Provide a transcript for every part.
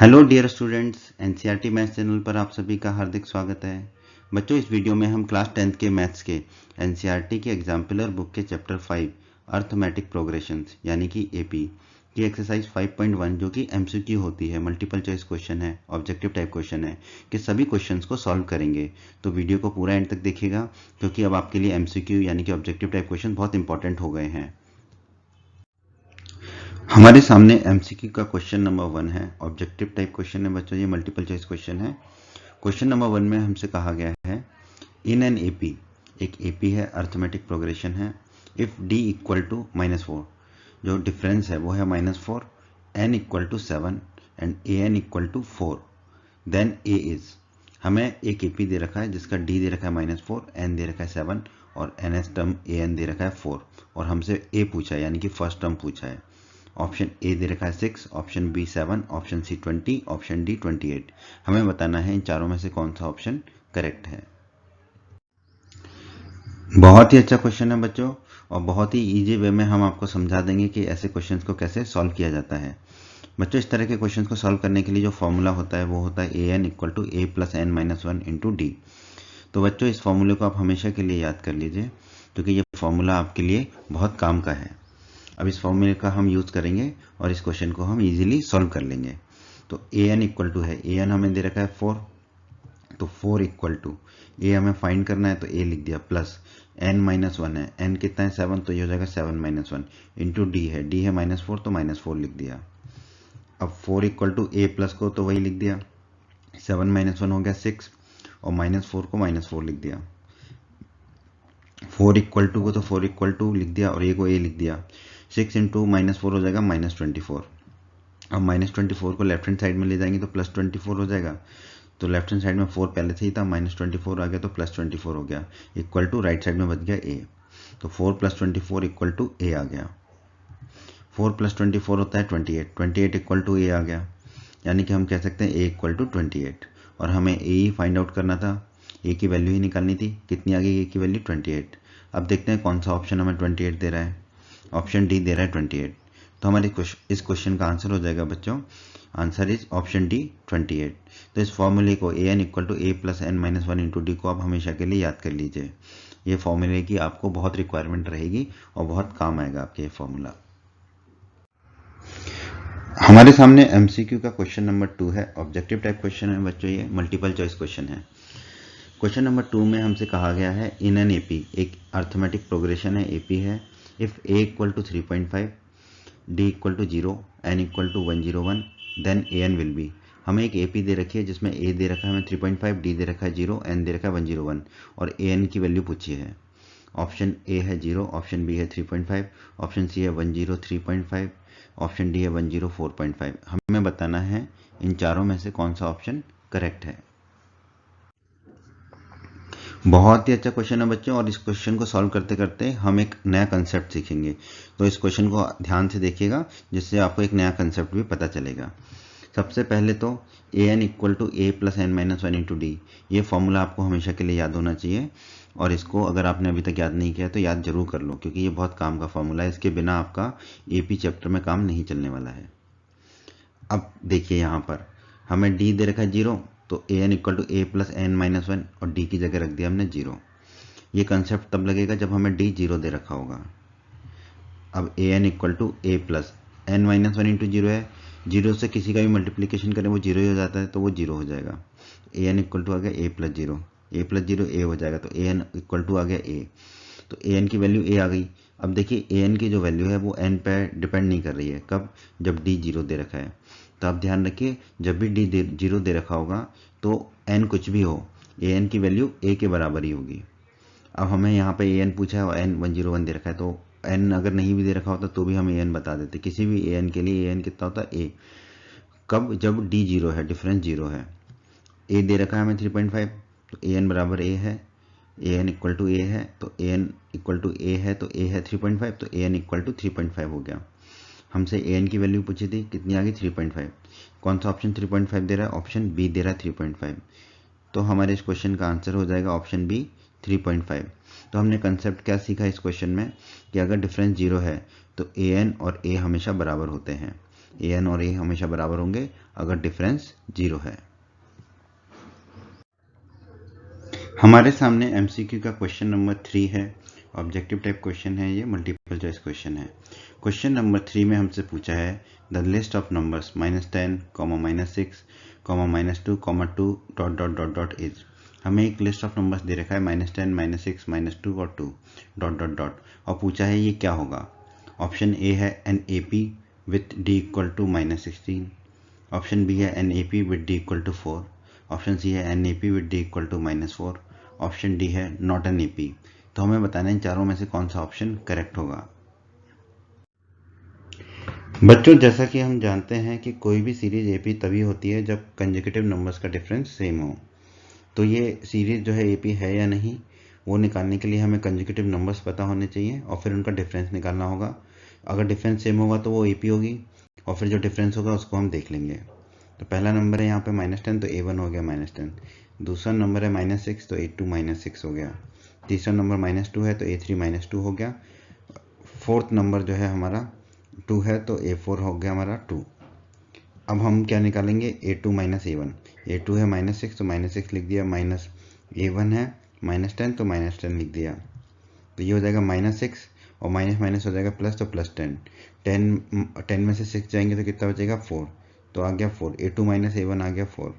Hello dear students, NCERT maths channel पर आप सभी का हार्दिक स्वागत है। बच्चों, इस वीडियो में हम क्लास 10th के मैथ्स के एनसीईआरटी के एग्जाम्पलर बुक के चैप्टर 5 अर्थमेटिक प्रोग्रेशंस यानी कि एपी की एक्सरसाइज 5.1 जो कि एमसीक्यू होती है, मल्टीपल चॉइस क्वेश्चन है, ऑब्जेक्टिव टाइप क्वेश्चन है, कि सभी क्वेश्चंस को सॉल्व करेंगे। तो वीडियो को पूरा एंड तक देखिएगा क्योंकि अब आपके लिए एमसीक्यू यानी कि ऑब्जेक्टिव टाइप क्वेश्चन बहुत इंपॉर्टेंट हो गए हैं। हमारे सामने एमसीक्यू का क्वेश्चन नंबर 1 है, ऑब्जेक्टिव टाइप क्वेश्चन है बच्चों, ये मल्टीपल चॉइस क्वेश्चन है। क्वेश्चन नंबर 1 में हमसे कहा गया है इन एन एपी, एक एपी है, अर्थमेटिक प्रोग्रेशन है, इफ डी इक्वल टू -4, जो डिफरेंस है वो है -4, n equal to 7 and a n equal to 4, then a is. हमें एक एपी दे रखा है जिसका डी दे रखा है -4, एन दे रखा है 7 और N S term A N दे रखा है 4, और हमसे ए पूछा है यानी कि फर्स्ट टर्म पूछा है। ऑप्शन ए दे रखा है 6, option B 7, option C 20, option D 28। हमें बताना है इन चारों में से कौन सा ऑप्शन करेक्ट है। बहुत ही अच्छा क्वेश्चन है बच्चों, और बहुत ही इजी वे में हम आपको समझा देंगे कि ऐसे क्वेश्चंस को कैसे सॉल्व किया जाता है। बच्चों, इस तरह के क्वेश्चंस को सॉल्व करने के लिए जो फॉर्मूला होता है वो होता है a n equal to A plus N minus 1 into D. तो बच्चों, इस फॉर्मूले को आप हमेशा के लिए याद कर लीजिए क्योंकि ये फॉर्मूला आपके लिए बहुत काम का है। अब इस फॉर्मूले का हम यूज करेंगे और इस क्वेश्चन को हम इजीली सॉल्व कर लेंगे। तो ए एन इक्वल टू है, ए एन हमें दे रखा है 4, तो 4 इक्वल टू ए हमें फाइंड करना है तो ए लिख दिया, प्लस एन माइनस 1 है, एन कितना है 7, तो ये हो जाएगा 7 माइनस 1 इंटू डी है, डी है -4 तो -4 लिख दिया। अब 4 इक्वल टू ए प्लस को तो वही लिख दिया, 7 माइनस 1 हो गया 6 और -4 को -4 लिख दिया। 4 इक्वल टू को तो 4 इक्वल टू लिख दिया और ए को ए लिख दिया। 6 इंटू -4 हो जाएगा -24। अब -24 को लेफ्ट हैंड साइड में ले जाएंगे तो +24 हो जाएगा। तो लेफ्ट हैंड साइड में 4 पहले से ही था, -24 आ गया तो +24 हो गया, इक्वल टू राइट साइड में बच गया ए। तो 4 + 24 इक्वल टू ए आ गया। 4 + 24 होता है 28, 28 इक्वल टू ए आ गया, यानी कि हम कह सकते हैं ए इक्वल टू 28, और हमें ए ही फाइंड आउट करना था, ए की वैल्यू ही निकालनी थी। कितनी आ गई ए की वैल्यू? 28। अब देखते हैं कौन सा ऑप्शन हमें 28 दे रहा है। ऑप्शन डी दे रहा है 28, तो हमारे इस क्वेश्चन का आंसर हो जाएगा बच्चों, आंसर इज ऑप्शन डी 28। तो इस फॉर्मूले को a n equal to A plus N minus 1 into d को आप हमेशा के लिए याद कर लीजिए। ये फॉर्मूले की आपको बहुत रिक्वायरमेंट रहेगी और बहुत काम आएगा आपके ये फॉर्मूला। हमारे सामने एमसीक्यू का क्वेश्चन नंबर 2 है, ऑब्जेक्टिव टाइप क्वेश्चन है बच्चों, ये मल्टीपल चॉइस क्वेश्चन है। क्वेश्चन नंबर 2 में हमसे कहा गया है इन एन एपी, एक अर्थमेटिक प्रोग्रेशन है, एपी है, if a equal to 3.5, d equal to 0, n equal to 101, then a n will be. हमें एक एपी दे रखी है जिसमें ए दे रखा है हमें 3.5, डी दे रखा है 0, एन दे रखा है 101 और ए एन की वैल्यू पूछी है। ऑप्शन ए है 0, ऑप्शन बी है 3.5, ऑप्शन सी है 103.5, ऑप्शन डी है 104.5। हमें बताना है इन चारों में से कौन सा ऑप्शन करेक्ट है। बहुत ही अच्छा क्वेश्चन है बच्चों, और इस क्वेश्चन को सॉल्व करते करते हम एक नया कंसेप्ट सीखेंगे। तो इस क्वेश्चन को ध्यान से देखिएगा जिससे आपको एक नया कंसेप्ट भी पता चलेगा। सबसे पहले तो a n equal to A plus N minus 1 into d, ये फॉर्मूला आपको हमेशा के लिए याद होना चाहिए, और इसको अगर आपने अभी तक याद नहीं किया तो याद जरूर कर लो क्योंकि ये बहुत काम का फॉर्मूला है, इसके बिना आपका एपी चैप्टर में काम नहीं चलने वाला है। अब देखिए यहाँ पर हमें डी दे रखा है 0, तो a n equal to A plus N minus 1 और डी की जगह रख दिया हमने 0। ये कंसेप्ट तब लगेगा जब हमें डी 0 दे रखा होगा। अब a n equal to A plus N minus 1 into 0 है, 0 से किसी का भी मल्टीप्लीकेशन करें वो 0 ही हो जाता है, तो वो 0 हो जाएगा। ए एन इक्वल टू आ गया ए प्लस 0, ए प्लस 0 ए हो जाएगा, तो ए एन इक्वल टू आ गया ए, तो ए एन की वैल्यू ए आ गई। अब देखिए ए एन की जो वैल्यू है वो एन पर डिपेंड नहीं कर रही है, कब? जब डी 0 दे रखा है। तो आप ध्यान रखिए जब भी डी 0 दे रखा होगा तो एन कुछ भी हो, ए एन की वैल्यू ए के बराबर ही होगी। अब हमें यहाँ पे ए एन पूछा है और एन 101 दे रखा है, तो एन अगर नहीं भी दे रखा होता तो भी हम ए एन बता देते। किसी भी ए एन के लिए ए एन कितना होता है? ए। कब? जब डी 0 है, डिफरेंस 0 है। ए दे रखा है हमें 3.5, तो ए एन बराबर ए है, ए एन इक्वल टू ए है, तो ए एन इक्वल टू ए है, तो ए है 3.5, तो ए एन इक्वल टू 3.5 हो गया। हमसे ए एन की वैल्यू पूछी थी, कितनी आ गई? 3.5। कौन सा ऑप्शन 3.5 दे रहा है? ऑप्शन बी दे रहा है 3.5। तो हमारे इस क्वेश्चन का आंसर हो जाएगा ऑप्शन बी 3.5। तो हमने कंसेप्ट क्या सीखा इस क्वेश्चन में कि अगर डिफरेंस 0 है तो ए एन और ए हमेशा बराबर होते हैं। ए एन और ए हमेशा बराबर होंगे अगर डिफरेंस 0 है। हमारे सामने एमसीक्यू का क्वेश्चन नंबर 3 है। ऑब्जेक्टिव टाइप क्वेश्चन है, ये मल्टीपल चॉइस क्वेश्चन है। क्वेश्चन नंबर 3 में हमसे पूछा है the list of numbers -10, -6, -2, -2 dot dot dot dot is. हमें एक लिस्ट ऑफ नंबर्स दे रखा है -10, -6, -2 और 2 डॉट डॉट डॉट, और पूछा है ये क्या होगा। ऑप्शन ए है an A P with d equal to -16, option B है an A P with d equal to 4, option C है an A P with d equal to -4, option D है नॉट एन ए पी। तो हमें बताना है इन चारों में से कौन सा ऑप्शन करेक्ट होगा। बच्चों, जैसा कि हम जानते हैं कि कोई भी सीरीज एपी तभी होती है जब कंसेक्यूटिव नंबर्स का डिफरेंस सेम हो। तो ये सीरीज जो है एपी है या नहीं, वो निकालने के लिए हमें कंसेक्यूटिव नंबर्स पता होने चाहिए और फिर उनका डिफरेंस निकालना होगा। अगर डिफरेंस सेम होगा तो वो एपी होगी, और फिर जो डिफरेंस होगा उसको हम देख लेंगे। तो पहला नंबर है यहाँ पे -10, तो A1 हो गया -10। दूसरा नंबर है -6, तो A2 -6 हो गया। तीसरा नंबर -2 है तो A3 -2 हो गया। फोर्थ नंबर जो है हमारा 2 है तो A4 हो गया हमारा 2। अब हम क्या निकालेंगे, A2 -A1। A2 है -6 तो -6 लिख दिया, माइनस A1 है -10 तो -10 लिख दिया। तो ये हो जाएगा -6 और माइनस माइनस हो जाएगा प्लस, तो +10। 10 में से 6 जाएंगे तो कितना बचेगा 4, तो आ गया 4। A2 -A1 आ गया 4।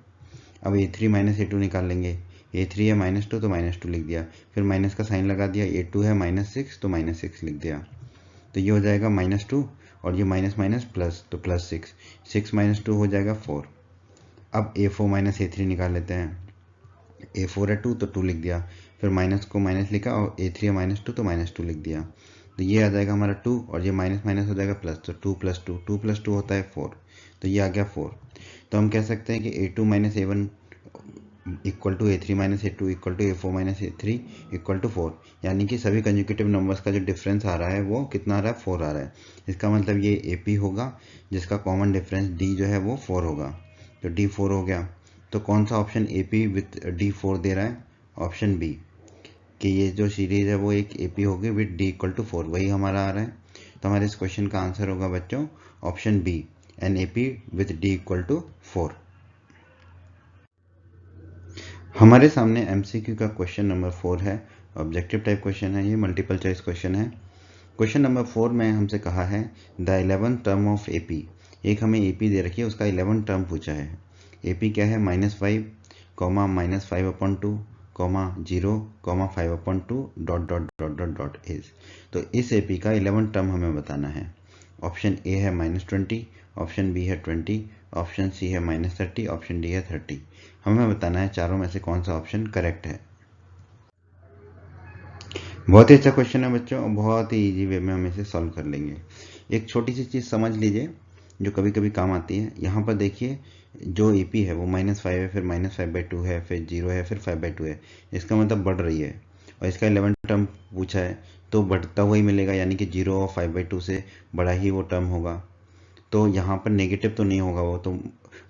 अब A3 -A2 निकाल लेंगे। A3 है -2 तो -2 लिख दिया, फिर माइनस का साइन लगा दिया। A2 है -6 तो -6 लिख दिया। तो ये हो जाएगा -2 और ये माइनस माइनस प्लस, तो +6। 6 - 2 हो जाएगा 4। अब A4 -A3 निकाल लेते हैं। A4 है 2 तो 2 लिख दिया, फिर माइनस को माइनस लिखा, और A3 है -2 तो -2 लिख दिया। तो ये आ जाएगा हमारा 2 और ये माइनस माइनस हो जाएगा प्लस, तो 2 + 2, 2 + 2 होता है 4। तो ये आ गया 4। तो हम कह सकते हैं कि A2 - A1 equal to A3 - A2 equal to A4 - A3 equal to 4, यानी कि सभी कंसेक्यूटिव नंबर्स का जो डिफरेंस आ रहा है वो कितना आ रहा है, 4 आ रहा है। इसका मतलब ये AP होगा जिसका कॉमन डिफरेंस D जो है वो 4 होगा। तो D 4 हो गया। तो कौन सा ऑप्शन AP विथ D 4 दे रहा है, ऑप्शन बी, कि ये जो सीरीज है वो एक AP होगी विथ D इक्वल टू 4, वही हमारा आ रहा है। तो हमारे इस क्वेश्चन का आंसर होगा बच्चों option B, NAP with D equal to 4। हमारे सामने एमसीक्यू का क्वेश्चन नंबर 4 है। ऑब्जेक्टिव टाइप क्वेश्चन है, ये मल्टीपल चॉइस क्वेश्चन है। क्वेश्चन नंबर 4 में हमसे कहा है the 11th term of AP। एक हमें AP दे रखी है, उसका 11 टर्म पूछा है। AP क्या है, -5, -5/2, 0, 5/2 dot dot dot dot dot is. तो इस AP का 11 टर्म हमें बताना है। ऑप्शन ए है -20, ऑप्शन बी है 20, ऑप्शन सी है -30, ऑप्शन डी है 30। हमें बताना है चारों में से कौन सा ऑप्शन करेक्ट है। बहुत ही अच्छा क्वेश्चन है बच्चों, और बहुत ही इजी वे में हम इसे सॉल्व कर लेंगे। एक छोटी सी चीज़ समझ लीजिए जो कभी कभी काम आती है। यहाँ पर देखिए जो AP है वो -5 है, फिर -5/2 है, फिर 0 है, फिर 5/2 है। इसका मतलब बढ़ रही है, और इसका 11 टर्म पूछा है तो बढ़ता हुआ ही मिलेगा, यानी कि 0 और 5/2 से बड़ा ही वो टर्म होगा। तो यहाँ पर नेगेटिव तो नहीं होगा, वो तो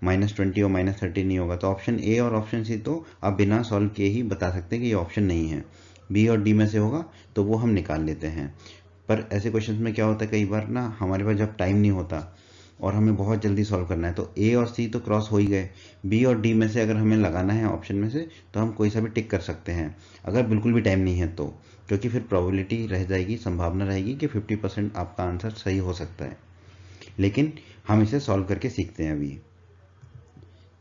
-20 और -30 नहीं होगा। तो ऑप्शन ए और ऑप्शन सी तो आप बिना सॉल्व किए ही बता सकते हैं कि ये ऑप्शन नहीं है। बी और डी में से होगा तो वो हम निकाल लेते हैं। पर ऐसे क्वेश्चंस में क्या होता है, कई बार ना हमारे पास जब टाइम नहीं होता और हमें बहुत जल्दी सॉल्व करना है, तो ए और सी तो क्रॉस हो ही गए, बी और डी में से अगर हमें लगाना है ऑप्शन में से तो हम कोई सा भी टिक कर सकते हैं, अगर बिल्कुल भी टाइम नहीं है तो। क्योंकि फिर प्रोबेबिलिटी रह जाएगी, संभावना रहेगी कि 50% आपका आंसर सही हो सकता है। लेकिन हम इसे सॉल्व करके सीखते हैं अभी।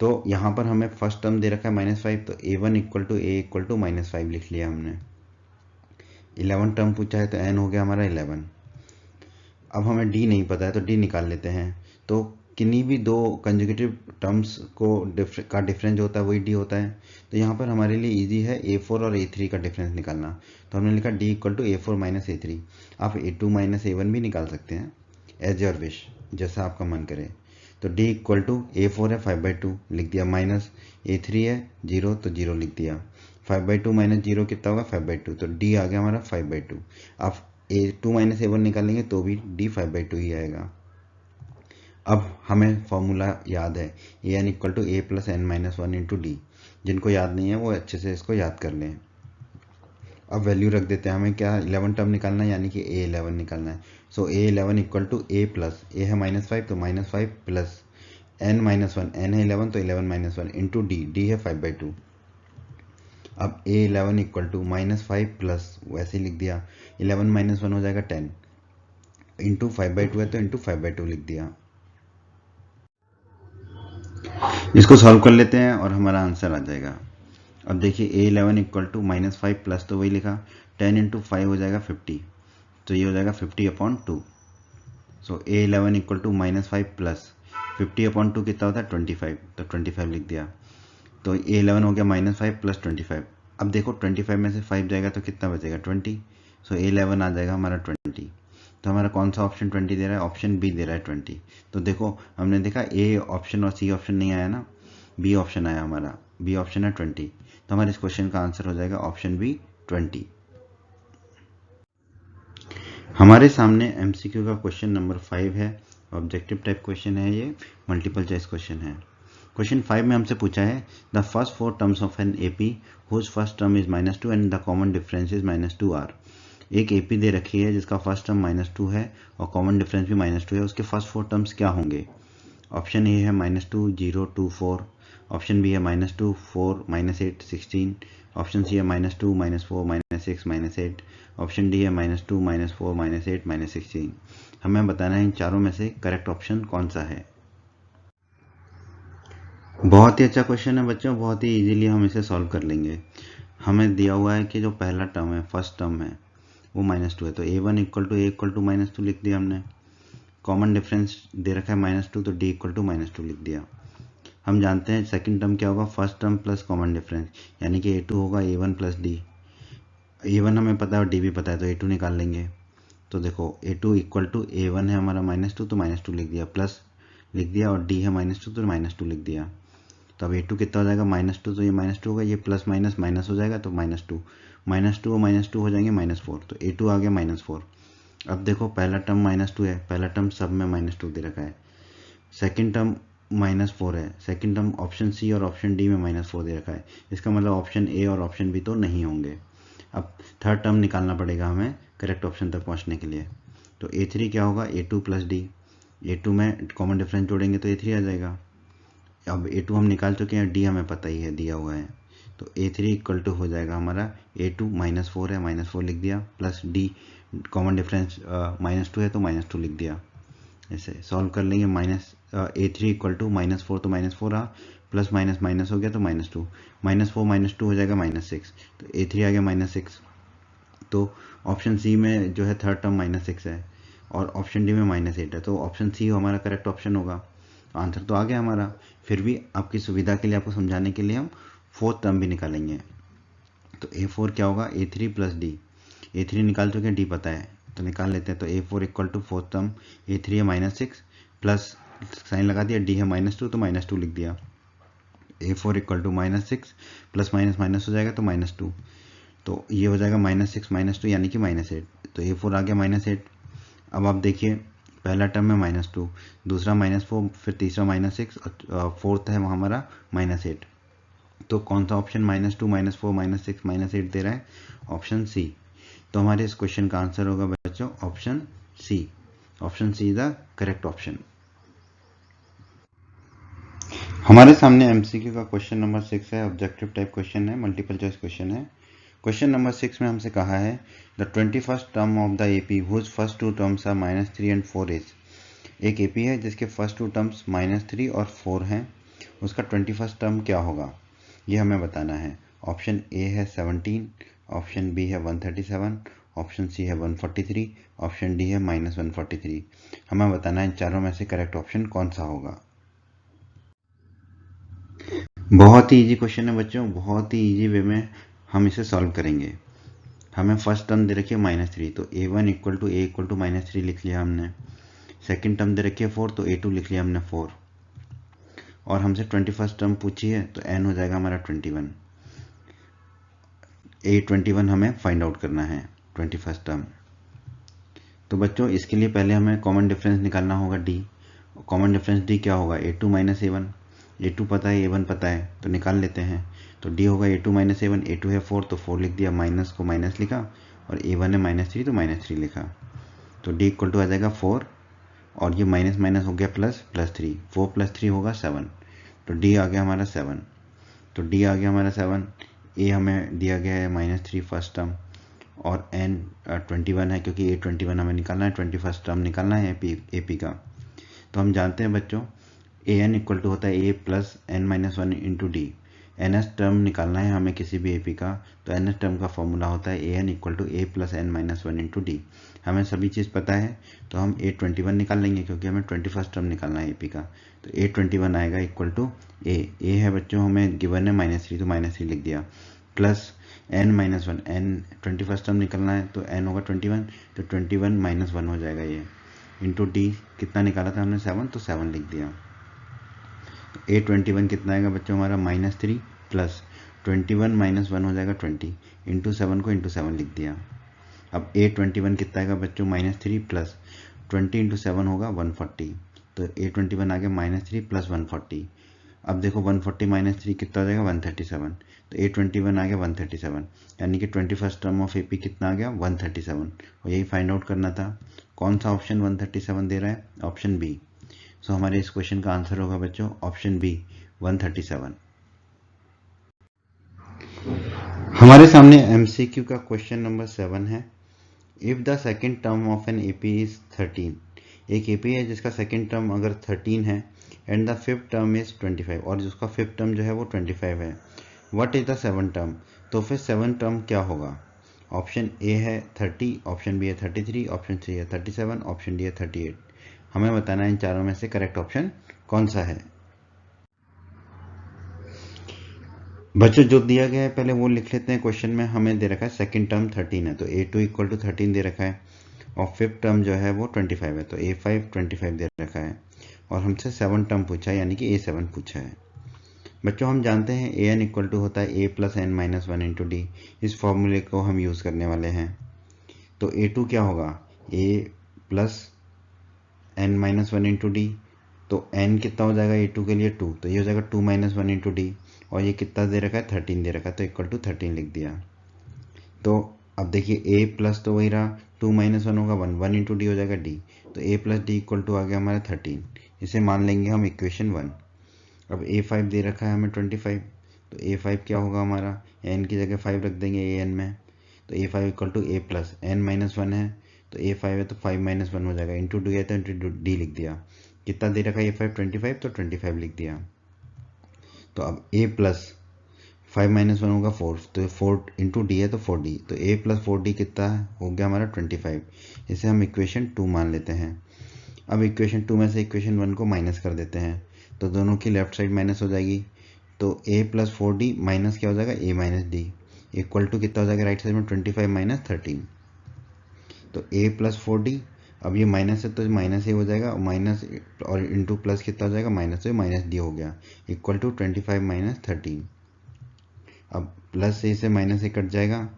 तो यहाँ पर हमें फर्स्ट टर्म दे रखा है -5, तो A1 equal to A equal to -5 लिख लिया हमने। 11 टर्म पूछा है तो n हो गया हमारा 11। अब हमें D नहीं पता है तो D निकाल लेते हैं। तो किन्हीं भी दो कंसेक्यूटिव टर्म्स का डिफरेंस जो होता है वही D होता है। तो यहाँ पर हमारे लिए इजी है A4 और A3 का डिफरेंस निकालना। तो हमने लिखा D equal to A4 - A3। आप A2 - A1 भी निकाल सकते हैं, एज योर विश, जैसा आपका मन करे। तो D इक्वल टू A4 है 5/2 लिख दिया, माइनस A3 है 0 तो 0 लिख दिया। 5/2 - 0 कितना होगा, 5/2। तो D आ गया हमारा 5/2। आप A2 - A1 निकालेंगे तो भी D 5/2 ही आएगा। अब हमें फॉर्मूला याद है, an equal to A + n - 1 × D। जिनको याद नहीं है वो अच्छे से इसको याद कर लें। अब वैल्यू रख देते हैं, हमें क्या 11 टर्म निकालना है यानी कि A11 निकालना है। So A11 equal to A plus A है -5 तो -5 प्लस n-1 n है 11 तो 11 - 1 इंटू D है 5/2। अब A11 इक्वल टू -5 प्लस वैसे ही लिख दिया 11 - 1 हो जाएगा 10 इंटू 5/2 है तो इंटू 5/2 लिख दिया। इसको सॉल्व कर लेते हैं और हमारा आंसर आ जाएगा। अब देखिए A11 इक्वल टू -5 प्लस तो वही लिखा 10 इंटू 5 हो जाएगा 50 तो ये हो जाएगा 50/2। सो A11 इक्वल टू -5 प्लस 50/2 कितना होता है 25 तो 25 लिख दिया। तो A11 हो गया -5 प्लस 25। अब देखो 25 में से 5 जाएगा तो कितना बचेगा 20। सो A11 आ जाएगा हमारा 20। तो हमारा कौन सा ऑप्शन 20 दे रहा है, ऑप्शन बी दे रहा है 20। तो देखो हमने देखा ए ऑप्शन और सी ऑप्शन नहीं आया ना, बी ऑप्शन आया हमारा, बी ऑप्शन है 20। तो हमारे इस क्वेश्चन का आंसर हो जाएगा ऑप्शन बी 20। हमारे सामने एमसीक्यू का क्वेश्चन नंबर 5 है, ऑब्जेक्टिव टाइप क्वेश्चन है, ये मल्टीपल चॉइस क्वेश्चन है। क्वेश्चन 5 में हमसे पूछा है the first 4 terms of an AP whose first term is -2 and the common difference is -2 are. एक एपी दे रखी है जिसका फर्स्ट टर्म -2 है और कॉमन डिफरेंस भी -2 है, उसके फर्स्ट 4 टर्म्स क्या होंगे। ऑप्शन ए है -2 0 2 4, ऑप्शन बी है -2 4 -8 16, ऑप्शन सी है -2 -4 -6 -8, ऑप्शन डी है -2 -4 -8 -16। हमें बताना है इन चारों में से करेक्ट ऑप्शन कौन सा है। बहुत ही अच्छा क्वेश्चन है बच्चों, बहुत ही इजीली हम इसे सॉल्व कर लेंगे। हमें दिया हुआ है कि जो पहला टर्म है, फर्स्ट टर्म है, वो -2 है तो A1 इक्वल टू -2 लिख दिया हमने। कॉमन डिफरेंस दे रखा है -2 तो D इक्वल टू -2 लिख दिया। हम जानते हैं सेकंड टर्म क्या होगा, first term plus common difference, यानी कि A2 होगा A1 प्लस D। A1 हमें पता है और D भी पता है तो A2 निकाल लेंगे। तो देखो A2 इक्वल टू A1 है हमारा -2 तो -2 लिख दिया, प्लस लिख दिया, और D है -2 तो -2 लिख दिया। तो अब A2 कितना हो जाएगा -2 तो ये -2 होगा, ये प्लस माइनस माइनस हो जाएगा तो -2 -2 और -2 हो जाएंगे -4 तो A2 आ गया -4। अब देखो पहला टर्म -2 है, पहला टर्म सब में -2 दे रखा है, सेकंड टर्म -4 है, सेकंड टर्म ऑप्शन सी और ऑप्शन डी में -4 दे रखा है, इसका मतलब ऑप्शन ए और ऑप्शन बी तो नहीं होंगे। अब थर्ड टर्म निकालना पड़ेगा हमें करेक्ट ऑप्शन तक पहुंचने के लिए। तो A3 क्या होगा, A2 प्लस डी, A2 में कॉमन डिफरेंस जोड़ेंगे तो A3 आ जाएगा। अब A2 हम निकाल चुके हैं, D हमें पता ही है दिया हुआ है, तो A3 इक्वल टू हो जाएगा हमारा A2 -4 है, -4 लिख दिया, प्लस D कॉमन डिफरेंस -2 है तो -2 लिख दिया। ऐसे सॉल्व कर लेंगे, A3 इक्वल टू -4 तो -4 आ, प्लस माइनस माइनस हो गया तो -2, -4 -2 हो जाएगा -6, तो A3 आ गया -6। तो ऑप्शन सी में जो है थर्ड टर्म -6 है और ऑप्शन डी में -8 है, तो ऑप्शन सी हमारा करेक्ट ऑप्शन होगा। आंसर तो आ गया हमारा। फिर भी आपकी सुविधा के लिए, आपको समझाने के लिए हम फोर्थ टर्म भी निकालेंगे। तो A4 क्या होगा, A3 प्लस डी, A3 निकाल चुके हैं, D पता है तो निकाल लेते हैं। तो A4 equal to fourth term, A3 है -6 प्लस साइन लगा दिया, D है -2 तो -2 लिख दिया। A4 equal to -6 plus minus minus हो जाएगा तो -2, तो ये हो जाएगा -6 -2 यानी कि -8, तो A4 आ गया -8। अब आप देखिए पहला टर्म में -2, दूसरा -4, फिर तीसरा -6 और फोर्थ है हमारा -8। तो कौन सा ऑप्शन -2 -4 -6 -8 दे रहा है, ऑप्शन सी। तो हमारे इस क्वेश्चन का आंसर होगा बच्चों option C. Option C is the correct option. हमारे सामने एमसीक्यू का क्वेश्चन नंबर 6 है, ऑब्जेक्टिव टाइप क्वेश्चन है, मल्टीपल चॉइस क्वेश्चन है। क्वेश्चन नंबर 6 में हमसे कहा है the 21st term of the AP whose first 2 terms are -3 and 4 is. एक एपी है जिसके फर्स्ट 2 टर्म्स -3 और 4 हैं, उसका 21st टर्म क्या होगा, ये हमें बताना है। ऑप्शन ए है 17, ऑप्शन बी है 137, ऑप्शन सी है 143, ऑप्शन डी है -143। हमें बताना है इन चारों में से करेक्ट ऑप्शन कौन सा होगा। बहुत ही इजी क्वेश्चन है बच्चों, बहुत ही इजी वे में हम इसे सॉल्व करेंगे। हमें फर्स्ट टर्म दे रखी है -3, तो A1 equal to A equal to -3 लिख लिया हमने। सेकंड टर्म दे रखी है 4 तो A2 लिख लिया हमने 4, और हमसे 21st टर्म पूछी है तो n हो जाएगा हमारा 21। A21 हमें फाइंड आउट करना है 21st टर्म। तो बच्चों इसके लिए पहले हमें कॉमन डिफरेंस निकालना होगा D। कॉमन डिफरेंस D क्या होगा, A2 - A1, A2 पता है A1 पता है तो निकाल लेते हैं। तो डी होगा A2 माइनस A1, A2 है 4 तो 4 लिख दिया, माइनस को माइनस लिखा, और A1 है -3 तो -3 लिखा। तो डी इक्वल टू आ जाएगा 4, और ये माइनस माइनस हो गया प्लस, +3, 4 + 3 होगा 7। तो डी आ गया हमारा 7। तो डी आ गया हमारा 7। ए हमें दिया गया है -3 फर्स्ट टर्म, और n 21 है, क्योंकि ए 21 हमें निकालना है, 21st टर्म निकालना है AP का। तो हम जानते हैं बच्चों an इक्वल टू होता है a plus n-1 into D. nth term निकालना है हमें किसी भी AP का, तो nth टर्म का फॉर्मूला होता है an equal to a plus n-1 into D. हमें सभी चीज़ पता है, तो हम a21 निकाल लेंगे, क्योंकि हमें 21st टर्म निकालना है AP का। तो a21 आएगा इक्वल टू a है बच्चों हमें गिवन है -3 तो -3 लिख दिया, plus n-1, n 21st term निकलना है तो n होगा 21, तो 21 -1 हो जाएगा ये, इंटू डी कितना निकाला था हमने 7, तो 7 लिख दिया। A21 कितना आएगा बच्चों हमारा -3 प्लस 21 -1 हो जाएगा 20, इंटू 7 को इंटू 7 लिख दिया। अब A21 कितना आएगा बच्चों -3 प्लस 20 इंटू 7 होगा 140, तो A21 आ गया -3 प्लस 140। अब देखो 140 -3 कितना हो जाएगा 137, तो A21 आ गया 137, यानी कि 21st टर्म ऑफ AP कितना आ गया 137, और यही फाइंड आउट करना था। कौन सा ऑप्शन 137 दे रहा है? Option B. सो हमारे इस क्वेश्चन का आंसर होगा बच्चों ऑप्शन बी 137। हमारे सामने MCQ का क्वेश्चन नंबर 7 है। If the second term of an AP is 13, एक AP है जिसका सेकेंड टर्म अगर 13 है, and the fifth term is 25, और जिसका फिफ्थ टर्म जो है वो 25 है, what is the seven term? तो फिर सेवन टर्म क्या होगा? ऑप्शन ए है 30, ऑप्शन बी है 33, ऑप्शन सी है 37, ऑप्शन डी है 38। हमें बताना है इन चारों में से करेक्ट ऑप्शन कौन सा है। बच्चों जो दिया गया है पहले वो लिख लेते हैं। क्वेश्चन में हमें दे रखा है सेकंड टर्म 13 है, तो A2 इक्वल टू 13 दे रखा है, और फिफ्थ टर्म जो है वो 25 है, तो A5 25 दे रखा है, और हमसे 7 टर्म पूछा है, यानी कि A7 पूछा है। बच्चों हम जानते हैं an इक्वल टू होता है a plus n-1 into D. इस फॉर्मूले को हम यूज़ करने वाले हैं। तो A2 क्या होगा? a plus n-1 into D. तो n कितना हो जाएगा A2 के लिए 2, तो ये हो जाएगा 2 - 1 इंटू डी, और ये कितना दे रखा है 13 दे रखा है, तो इक्वल टू 13 लिख दिया। तो अब देखिए a प्लस तो वही रहा, 2 - 1 होगा 1, 1 इंटू डी हो जाएगा d, तो a plus d equal to आ गया हमारा 13। इसे मान लेंगे हम इक्वेशन 1। अब A5 दे रखा है हमें 25, तो A5 क्या होगा हमारा, n की जगह 5 रख देंगे an में, तो A5 equal to a plus n-1 है, तो A5 है तो 5 - 1 हो जाएगा, इंटू डी है तो इंटू डी लिख दिया। कितना दे रखा है A5 25, तो 25 लिख दिया। तो अब a प्लस 5 - 1 होगा 4, तो 4 इंटू डी है तो 4d, तो a प्लस 4d कितना हो गया हमारा 25। इसे हम इक्वेशन 2 मान लेते हैं। अब इक्वेशन 2 में से इक्वेशन 1 को माइनस कर देते हैं, तो दोनों की लेफ्ट साइड माइनस हो जाएगी, तो a प्लस 4d माइनस क्या हो जाएगा a minus d, equal to कितना हो जाएगा राइट साइड में 25 माइनस 13, तो a प्लस 4d। अब ये माइनस है तो माइनस ही हो जाएगा, माइनस और इंटू प्लस कितना हो जाएगा माइनस, तो माइनस डी हो गया, इक्वल टू 25 माइनस 13। अब प्लस से इसे माइनस से कट जाएगा,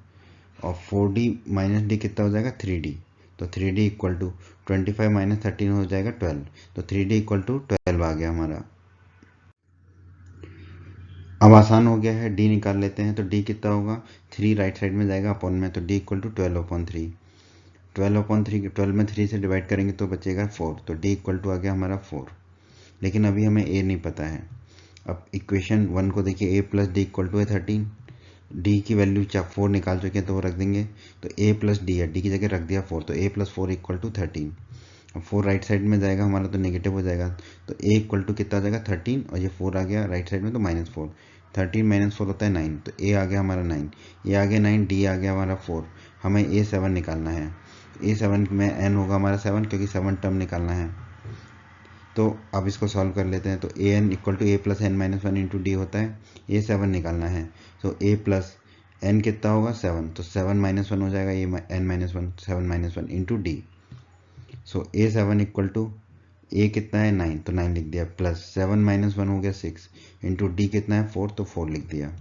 और 4d माइनस डी कितना हो जाएगा 3d, तो 3d इक्वल टू 25 माइनस 13 हो जाएगा 12, तो 3d इक्वल टू 12 आ गया हमारा। अब आसान हो गया है, d निकाल लेते हैं, तो d कितना होगा 3 राइट साइड में जाएगा अपॉन में, तो d इक्वल टू 12/3, 12/3 12 में 3 से डिवाइड करेंगे तो बचेगा 4, तो d इक्वल टू आ गया हमारा 4। लेकिन अभी हमें a नहीं पता है। अब इक्वेशन 1 को देखिए, a plus d equal to है 13, d की वैल्यू 4 निकाल चुके हैं तो वो रख देंगे, तो a प्लस डी है, d की जगह रख दिया 4, तो a प्लस 4 इक्वल टू 13। अब 4 राइट साइड में जाएगा हमारा तो नेगेटिव हो जाएगा, तो a इक्वल टू कितना आ जाएगा 13, और ये 4 आ गया राइट साइड में तो -4, 13 - 4 होता है 9, तो a आ गया हमारा 9, ये आ गया 9, d आ गया हमारा 4। हमें a7 निकालना है, a7 में n होगा हमारा 7, क्योंकि 7 टर्म निकालना है। तो अब इसको सॉल्व कर लेते हैं, तो an equal to a plus n-1 into D होता है, a7 निकालना है, तो a प्लस n कितना होगा 7, तो 7 - 1 हो जाएगा, ये n-1 7 - 1 into d. So a7 equal to a कितना है 9, तो 9 लिख दिया, प्लस 7 - 1 हो गया 6, इंटू डी कितना है 4, तो 4 लिख दिया।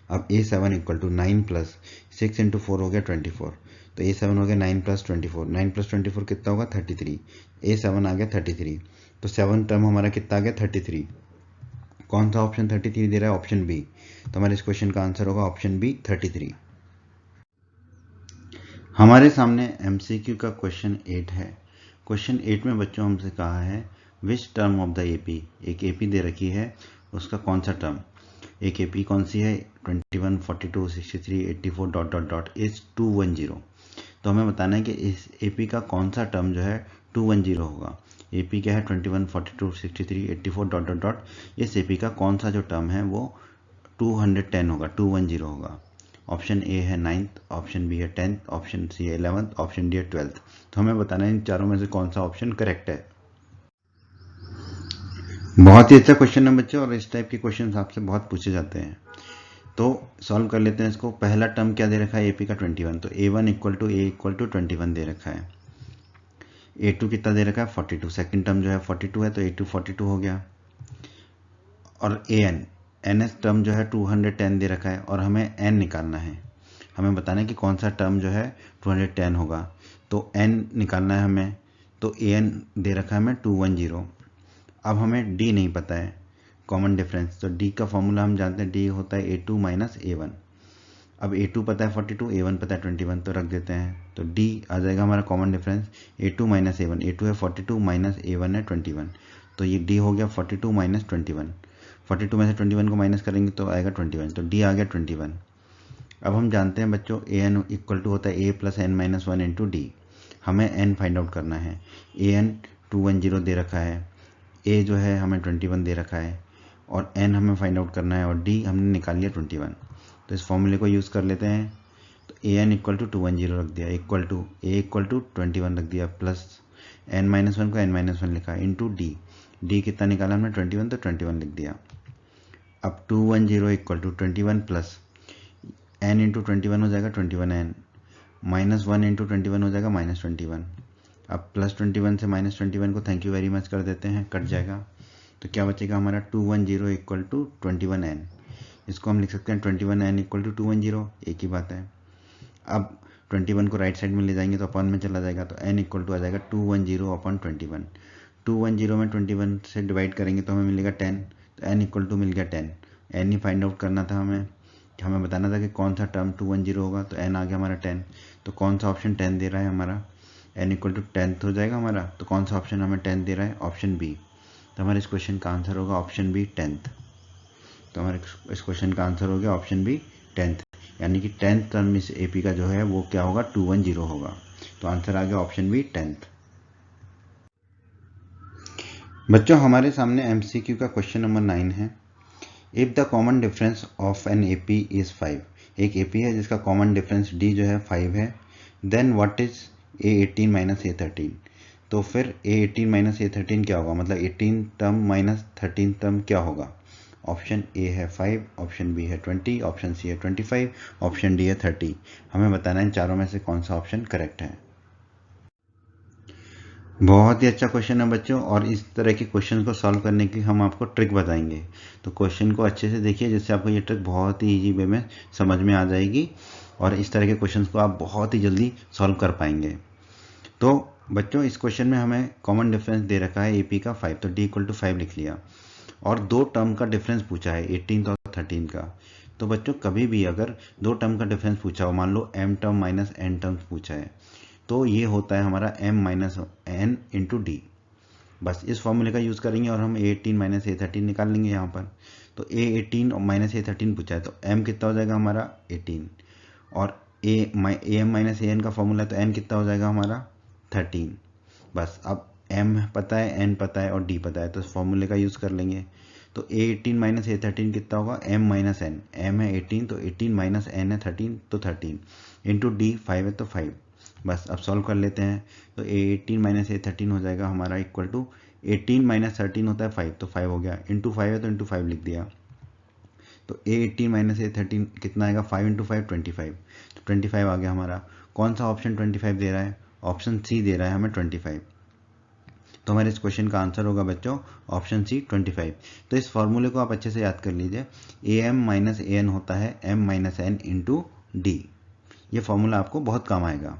अब a7 equal to 9 plus 6 into 4 हो गया 24, तो a7 हो गया 9 प्लस 24, 9 प्लस 24 कितना होगा 33, a7 आ गया 33, तो 7 टर्म हमारा कितना आ गया 33। कौन सा ऑप्शन 33 दे रहा है? Option B. तो हमारे इस क्वेश्चन का आंसर होगा ऑप्शन बी 33। हमारे सामने एमसीक्यू का क्वेश्चन 8 है। क्वेश्चन 8 में बच्चों हमसे कहा है which term of the AP, एक एपी दे रखी है, उसका कौन सा टर्म, एक एपी कौन सी है 21, 42, 63, 84 डॉट डॉट डॉट इज 210। तो हमें बताना है कि इस एपी का कौन सा टर्म जो है 210 होगा। एपी क्या है 21, 42, 63, 84 डॉट डॉट डॉट, इस एपी का कौन सा जो टर्म है वो 210 होगा, 210 होगा। ऑप्शन ए है 9th, ऑप्शन बी है 10th, ऑप्शन सी है 11th, ऑप्शन डी है 12th। तो हमें बताना है इन चारों में से कौन सा ऑप्शन करेक्ट है। बहुत ही अच्छा क्वेश्चन है बच्चों, और इस टाइप के क्वेश्चन आपसे बहुत पूछे जाते हैं। तो सॉल्व कर लेते हैं इसको। पहला टर्म क्या दे रखा है एपी का 21, तो a1 equal to a equal to 21 दे रखा है। a2 कितना दे रखा है 42, सेकंड टर्म जो है 42 है, तो a2 42 हो गया। और ns टर्म जो है 210 दे रखा है, और हमें n निकालना है। हमें बताना है कि कौन सा टर्म जो है 210 होगा, तो n निकालना है हमें। तो an दे रखा है हमें 210। अब हमें d नहीं पता है, कॉमन डिफरेंस, तो d का फॉर्मूला हम जानते हैं, d होता है a2 माइनस a1। अब a2 पता है 42, a1 पता है 21, तो रख देते हैं, तो d आ जाएगा हमारा common difference a2 minus a1। a2 है 42 माइनस a1 है 21, तो ये d हो गया 42 माइनस 21। 42 में से 21 को माइनस करेंगे तो आएगा 21, तो d आ गया 21। अब हम जानते हैं बच्चों an इक्वल टू होता है a plus n minus 1 into D. हमें n फाइंड आउट करना है। an 210 दे रखा है, a जो है हमें 21 दे रखा है, और n हमें फाइंड आउट करना है, और d हमने निकाल लिया 21। तो इस फॉर्मूले को यूज़ कर लेते हैं। तो an इक्वल टू 210 रख दिया, equal to a equal to 21 रख दिया, प्लस n माइनस 1 को n माइनस 1 लिखा, इंटू डी। डी कितना निकाला हमने 21, तो 21 लिख दिया। अब 210 equal to 21 plus n into 21 हो जाएगा 21n, माइनस 1 इंटू 21 हो जाएगा माइनस 21। अब प्लस 21 से माइनस 21 को थैंक यू वेरी मच कर देते हैं, कट जाएगा। तो क्या बचेगा हमारा 210 इक्वल टू 21n। इसको हम लिख सकते हैं 21n इक्वल टू 210, एक ही बात है। अब 21 को राइट साइड में ले जाएंगे तो अपॉन में चला जाएगा, तो n इक्वल टू आ जाएगा 210 अपॉन 21। 210 में 21 से डिवाइड करेंगे तो हमें मिलेगा 10, तो n इक्वल टू मिल गया 10। n ही फाइंड आउट करना था हमें बताना था कि कौन सा टर्म 210 होगा, तो n आ गया हमारा 10। तो कौन सा ऑप्शन 10 दे रहा है हमारा, n इक्वल टू 10 हो जाएगा हमारा। तो कौन सा ऑप्शन हमें 10 दे रहा है, ऑप्शन बी। तो हमारे इस क्वेश्चन का आंसर होगा ऑप्शन बी 10th। तो हमारे इस क्वेश्चन का आंसर हो गया ऑप्शन बी 10th, यानी कि 10th टर्म इस एपी का जो है वो क्या होगा 210 होगा। तो आंसर आ गया ऑप्शन बी 10th। बच्चों हमारे सामने एमसीक्यू का क्वेश्चन नंबर 9 है। If the common difference of an AP is 5, एक एपी है जिसका कॉमन डिफरेंस डी जो है 5 है, then what is a18 minus a13। तो फिर a18 माइनस a13 क्या होगा, मतलब 18 टर्म माइनस 13 टर्म क्या होगा। ऑप्शन ए है 5, ऑप्शन बी है 20, ऑप्शन सी है 25, ऑप्शन डी है 30। हमें बताना है इन चारों में से कौन सा ऑप्शन करेक्ट है। बहुत ही अच्छा क्वेश्चन है बच्चों, और इस तरह के क्वेश्चन को सॉल्व करने की हम आपको ट्रिक बताएंगे। तो क्वेश्चन को अच्छे से देखिए, जिससे आपको ये ट्रिक बहुत ही इजी वे में समझ में आ जाएगी, और इस तरह के क्वेश्चंस को आप बहुत ही जल्दी सॉल्व कर पाएंगे। तो बच्चों इस क्वेश्चन में हमें कॉमन डिफरेंस दे रखा है एपी का 5, तो डी इक्वल टू 5 लिख लिया, और दो टर्म का डिफरेंस पूछा है 18 और 13 का। तो बच्चों कभी भी अगर दो टर्म का डिफरेंस पूछा हो, मान लो m term minus n term पूछा है, तो ये होता है हमारा m minus n into D. बस इस फॉर्मूले का यूज़ करेंगे और हम a18 माइनस a13 निकाल लेंगे यहाँ पर। तो a18 और माइनस a13 पूछा है, तो m कितना हो जाएगा हमारा 18, और am माइनस an का फॉर्मूला है, तो n कितना हो जाएगा हमारा 13। बस अब m पता है, n पता है और d पता है, तो इस फॉर्मूले का यूज़ कर लेंगे। तो a18 माइनस a13 कितना होगा, m माइनस n, m है 18, तो 18 माइनस n है 13, तो 13 इंटू डी 5 है, तो 5। बस अब सॉल्व कर लेते हैं। तो a18 माइनस a13 हो जाएगा हमारा इक्वल टू 18 माइनस 13 होता है 5, तो 5 हो गया, इंटू 5 है तो इंटू 5 लिख दिया। तो a18 माइनस a13 कितना आएगा, 5 इंटू 5 25, तो 25 आ गया हमारा। कौन सा ऑप्शन 25 दे रहा है, ऑप्शन सी दे रहा है हमें 25। तो हमारे इस क्वेश्चन का आंसर होगा बच्चों ऑप्शन सी 25। तो इस फॉर्मूले को आप अच्छे से याद कर लीजिए, am माइनस an होता है m minus n into d. ये फॉर्मूला आपको बहुत काम आएगा।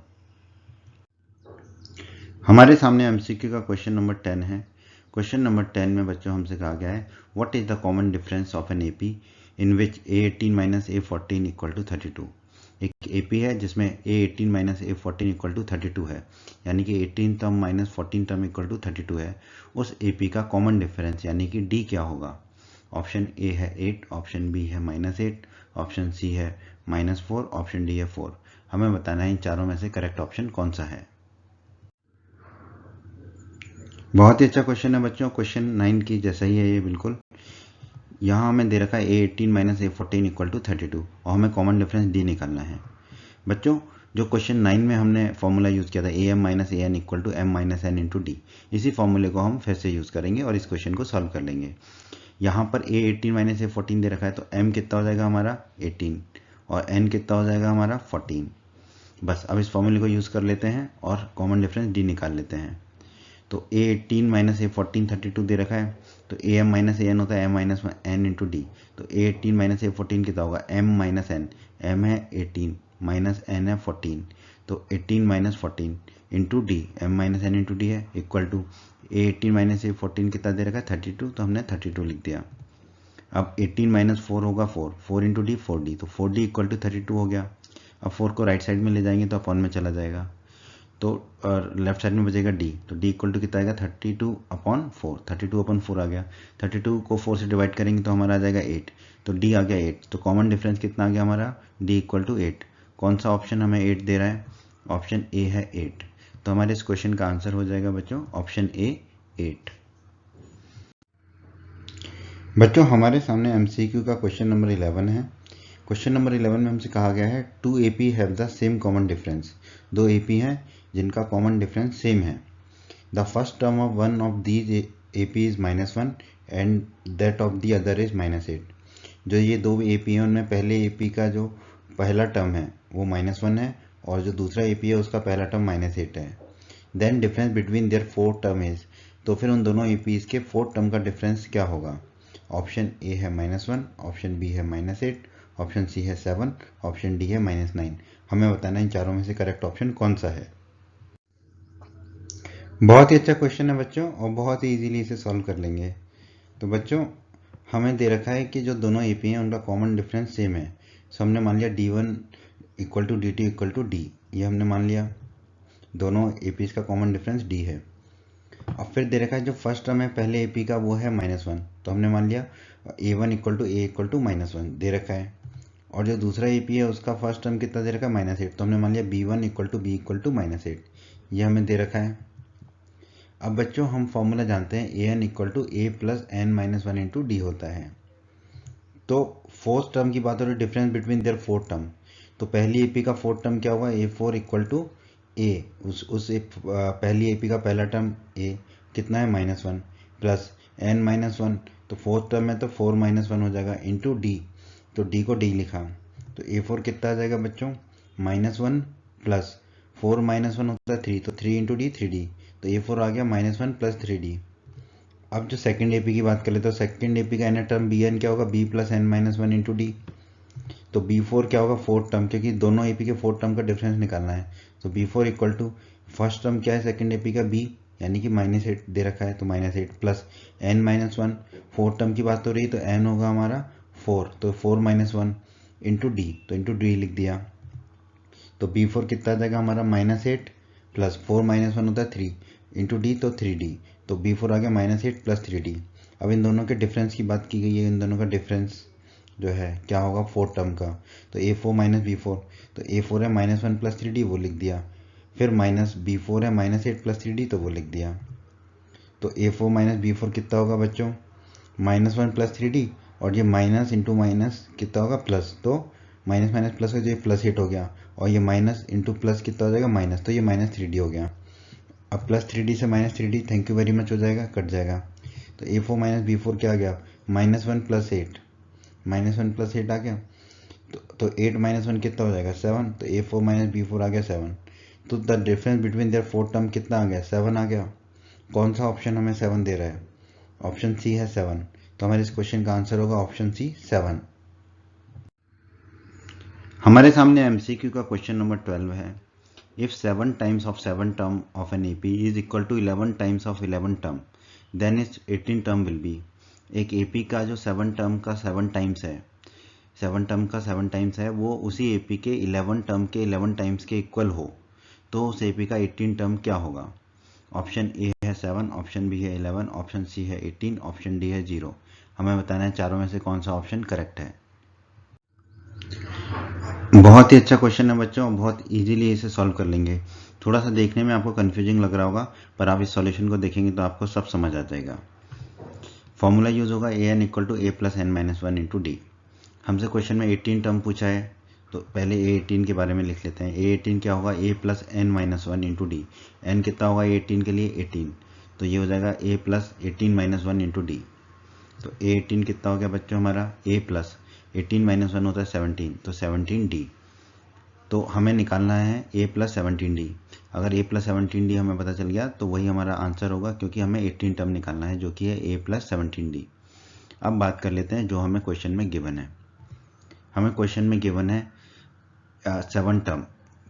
हमारे सामने एमसीक्यू का क्वेश्चन नंबर 10 है। क्वेश्चन नंबर 10 में बच्चों हमसे कहा गया है what is the common difference of an AP in which A18 minus A14 equal to 32। एक एपी है जिसमें A18 minus A14 equal to 32 है, यानी कि 18 term minus 14 term equal to 32 है। उस एपी का कॉमन डिफरेंस यानी कि डी क्या होगा? ऑप्शन ए है 8, ऑप्शन बी है -8, ऑप्शन सी है -4, ऑप्शन डी है 4। हमें बताना है इन चारों में से करेक्ट ऑप्शन कौन सा है। बहुत ही अच्छा क्वेश्चन है बच्चों, क्वेश्चन 9 की जैसा ही है ये बिल्कुल। यहाँ हमें दे रखा है A18 minus A14 equal to 32 और हमें कॉमन डिफरेंस डी निकालना है। बच्चों जो क्वेश्चन 9 में हमने फॉर्मूला यूज़ किया था AM minus AN equal to M minus N into D, इसी फॉर्मूले को हम फिर से यूज़ करेंगे और इस क्वेश्चन को सॉल्व कर लेंगे। यहाँ पर A18 माइनस A14 दे रखा है तो M कितना हो जाएगा हमारा 18 और N कितना हो जाएगा हमारा 14। बस अब इस फॉर्मूले को यूज़ कर लेते हैं और कॉमन डिफरेंस डी निकाल लेते हैं। तो A18 माइनस A14 32 दे रखा है तो AM माइनस AN होता है M minus N into D. तो A18 माइनस A14 कितना होगा M माइनस N, M है 18 माइनस N है 14, तो 18 minus 14 into d, M minus N into D है equal to A18 minus A14 कितना दे रखा है 32, तो हमने 32 लिख दिया। अब 18 माइनस 4 होगा 4 इंटू डी 4D, तो 4D इक्वल टू 32 हो गया। अब 4 को राइट साइड में ले जाएंगे तो अपॉन में चला जाएगा, तो लेफ्ट साइड में बचेगा डी, तो डी इक्वल टू कितना आएगा 32 अपॉन 4, 32 अपॉन 4 आ गया। 32 को 4 से डिवाइड करेंगे तो हमारा आ जाएगा 8, तो डी आ गया 8। तो कॉमन डिफरेंस कितना आ गया हमारा डी इक्वल टू 8। कौन सा ऑप्शन हमें 8 दे रहा है? ऑप्शन ए है 8। तो हमारे इस क्वेश्चन का आंसर हो जाएगा बच्चों ऑप्शन ए 8। बच्चों हमारे सामने एमसीक्यू का क्वेश्चन नंबर 11 है। क्वेश्चन नंबर 11 में हमसे कहा गया है 2 AP have the same common difference. दो AP हैं जिनका कॉमन डिफरेंस सेम है। The first term of one of these AP is -1 and that of the other is -8। जो ये दो AP हैं उनमें पहले AP का जो पहला टर्म है वो -1 है और जो दूसरा AP है उसका पहला टर्म -8 है। Then difference between their fourth term is, तो फिर उन दोनों APs के फोर्थ टर्म का डिफरेंस क्या होगा? ऑप्शन ए है -1, ऑप्शन बी है -8, ऑप्शन सी है 7, ऑप्शन डी है -9। हमें बताना है इन चारों में से करेक्ट ऑप्शन कौन सा है। बहुत ही अच्छा क्वेश्चन है बच्चों और बहुत ही इजीली इसे सॉल्व कर लेंगे। तो बच्चों हमें दे रखा है कि जो दोनों AP हैं उनका कॉमन डिफरेंस सेम है। सो हमने मान लिया D1 equal to D2 equal to D, ये हमने मान लिया दोनों APs का कॉमन डिफरेंस D है। अब फिर दे रखा है जो फर्स्ट टर्म है पहले AP का वो है -1, तो हमने मान लिया A1 equal to A equal to -1 दे रखा है। और जो दूसरा AP है उसका फर्स्ट टर्म कितना दे रखा है -8, तो हमने मान लिया B1 equal to B equal to -8, ये हमें दे रखा है। अब बच्चों हम फॉर्मूला जानते हैं AN equal to A plus N minus 1 into D होता है। तो फोर्थ टर्म की बात हो रही है difference between their fourth term, तो पहली AP का फोर्थ टर्म क्या होगा A4 इक्वल टू A, पहली AP का पहला टर्म A कितना है -1 प्लस N माइनस 1, तो फोर्थ टर्म है तो 4 माइनस 1 हो जाएगा इंटू डी, तो डी को डी लिखा, तो A4 कितना आ जाएगा बच्चों -1 प्लस 4 माइनस 1 होता है 3, तो 3 इंटू डी 3D, तो A4 आ गया -1 प्लस 3D। अब जो सेकंड AP की बात करें तो सेकंड AP का n टर्म Bn क्या होगा B plus N minus 1 into D, तो B4 क्या होगा फोर्थ टर्म, क्योंकि दोनों AP के फोर्थ टर्म का डिफरेंस निकालना है। तो B4 equal to first term क्या है सेकंड AP का B यानी कि -8 दे रखा है तो -8 plus N minus 1, fourth term की बात हो रही है तो N होगा हमारा 4, तो 4 माइनस 1 इंटू डी, तो इंटू डी लिख दिया। तो B4 कितना आ जाएगा हमारा -8 प्लस 4 माइनस 1 होता है 3 इंटू डी, तो 3D, तो B4 आ गया -8 प्लस 3D। अब इन दोनों के डिफरेंस की बात की गई है, इन दोनों का डिफरेंस जो है क्या होगा फोर्थ टर्म का, तो A4 माइनस B4, तो A4 है -1 प्लस 3D वो लिख दिया, फिर माइनस B4 है -8 प्लस 3D तो वो लिख दिया। तो A4 माइनस B4 कितना होगा बच्चों -1 प्लस 3D, और ये माइनस इंटू माइनस कितना होगा प्लस, तो माइनस माइनस प्लस हो जाए प्लस 8 हो गया, और ये माइनस इंटू प्लस कितना हो जाएगा माइनस, तो ये -3D हो गया। अब प्लस 3D से -3D thank you very much हो जाएगा, कट जाएगा। तो A4 माइनस B4 क्या आ गया -1 प्लस 8, -1 प्लस 8 आ गया, तो 8 माइनस 1 कितना हो जाएगा 7, तो A4 माइनस B4 आ गया 7। तो the difference between their fourth term कितना आ गया 7 आ गया। कौन सा ऑप्शन हमें 7 दे रहा है? ऑप्शन सी है 7, तो हमारे इस क्वेश्चन का आंसर होगा ऑप्शन सी 7। हमारे सामने MCQ का क्वेश्चन नंबर 12 है। If 7 times of 7 term of an AP is equal to 11 times of 11 term, then it's 18 term will be, एक एपी का जो 7 टर्म का 7 टाइम्स है, 7 टर्म का 7 टाइम्स है, वो उसी एपी के 11 टर्म के 11 टाइम्स के इक्वल हो तो उस एपी का 18 टर्म क्या होगा। ऑप्शन ए है 7, ऑप्शन बी है 11, ऑप्शन सी है 18, ऑप्शन डी है 0। हमें बताना है चारों में से कौन सा ऑप्शन करेक्ट है। बहुत ही अच्छा क्वेश्चन है बच्चों, बहुत इजीली इसे सॉल्व कर लेंगे। थोड़ा सा देखने में आपको कंफ्यूजिंग लग रहा होगा, पर आप इस सॉल्यूशन को देखेंगे तो आपको सब समझ आ जाएगा। फॉर्मूला यूज होगा an equal to A plus N minus one into D. हमसे क्वेश्चन में 18 टर्म पूछा है, तो पहले A18 के बारे में लिख लेते हैं। A18 क्या होगा, a plus N minus one into D. N कितना होगा A18 के लिए 18, तो ये हो जाएगा a plus 18 minus one into D. तो A18 कितना हो गया बच्चों हमारा, a प्लस 18 माइनस वन होता है 17, तो 17D। तो हमें निकालना है a प्लस 17D। अगर a प्लस 17D हमें पता चल गया तो वही हमारा आंसर होगा, क्योंकि हमें 18 टर्म निकालना है जो कि है a प्लस 17D। अब बात कर लेते हैं जो हमें क्वेश्चन में गिवन है। हमें क्वेश्चन में गिवन है 7 टर्म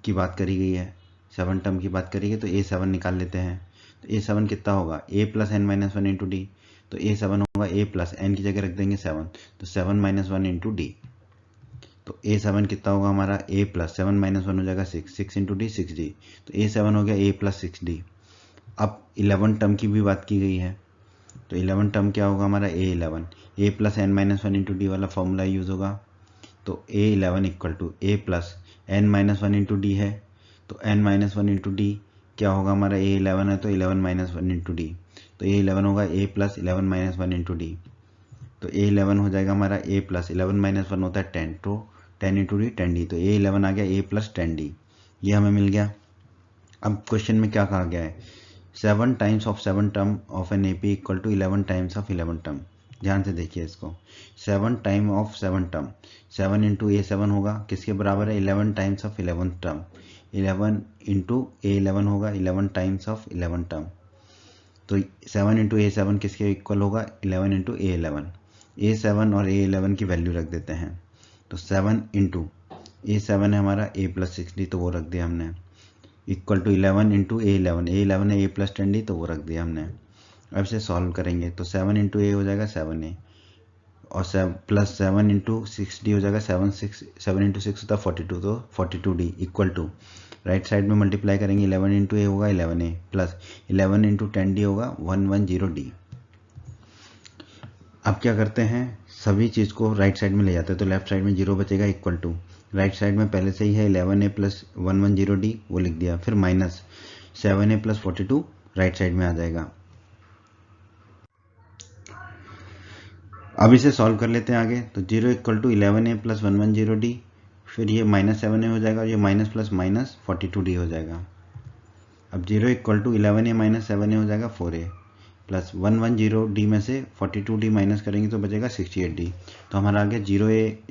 की बात करी गई है, 7 टर्म की बात करी गई, तो A7 निकाल लेते हैं। तो A7 कितना होगा, a plus N minus one into D. तो A7 होगा a प्लस एन की जगह रख देंगे 7, तो 7 माइनस वन इंटू डी। तो A7 कितना होगा हमारा, a प्लस 7 माइनस वन हो जाएगा 6, 6 इंटू डी 6D। तो A7 हो गया a प्लस 6D। अब 11 टर्म की भी बात की गई है, तो 11 टर्म क्या होगा हमारा A11, a plus N minus one into D वाला फॉर्मूला यूज होगा। तो A11 equal to A plus N minus one into D है, तो N minus one into D क्या होगा हमारा, A11 है तो 11 माइनस वन इंटू डी। तो A11 होगा a plus 11 minus one into D. तो A11 हो जाएगा हमारा a प्लस 11 माइनस वन होता है 10, तो 10 इंटू डी 10D। तो A11 आ गया a प्लस 10D, ये हमें मिल गया। अब क्वेश्चन में क्या कहा गया है, 7 times of 7 term of an AP equal to 11 times of 11 term. ध्यान से देखिए इसको, 7 time of 7 term, 7 into A7 होगा किसके बराबर है, 11 times of 11 term. 11 into A11 होगा 11 टाइम्स ऑफ 11 टर्म। तो 7 इंटू A7 किसके इक्वल होगा, 11 इंटू A11। A7 और A11 की वैल्यू रख देते हैं। तो 7 इंटू A7 है हमारा a प्लस 6D, तो वो रख दिया हमने, equal to 11 into A11, A11 है a प्लस 10D, तो वो रख दिया हमने। अब इसे सॉल्व करेंगे तो 7 इंटू ए हो जाएगा 7A, और प्लस 7 इंटू 6D हो जाएगा 7 इंटू 6 होता है 42, तो 42D equal to right side में मल्टीप्लाई करेंगे, 11 इंटू ए होगा 11A प्लस 11 इंटू 10D होगा 110D। अब क्या करते हैं, सभी चीज़ को राइट साइड में ले जाते हैं, तो लेफ्ट साइड में 0 बचेगा इक्वल टू, राइट साइड में पहले से ही है 11A प्लस 110D, वो लिख दिया, फिर minus 7A plus 42 right side में आ जाएगा। अब इसे सॉल्व कर लेते हैं आगे, तो 0 equal to 11A plus 110D, फिर ये माइनस 7A हो जाएगा, ये माइनस प्लस माइनस 42D हो जाएगा। अब 0 equal to 11A minus 7A हो जाएगा 4A, प्लस 110D में से 42D माइनस करेंगे तो बचेगा 68D। तो हमारा आ गया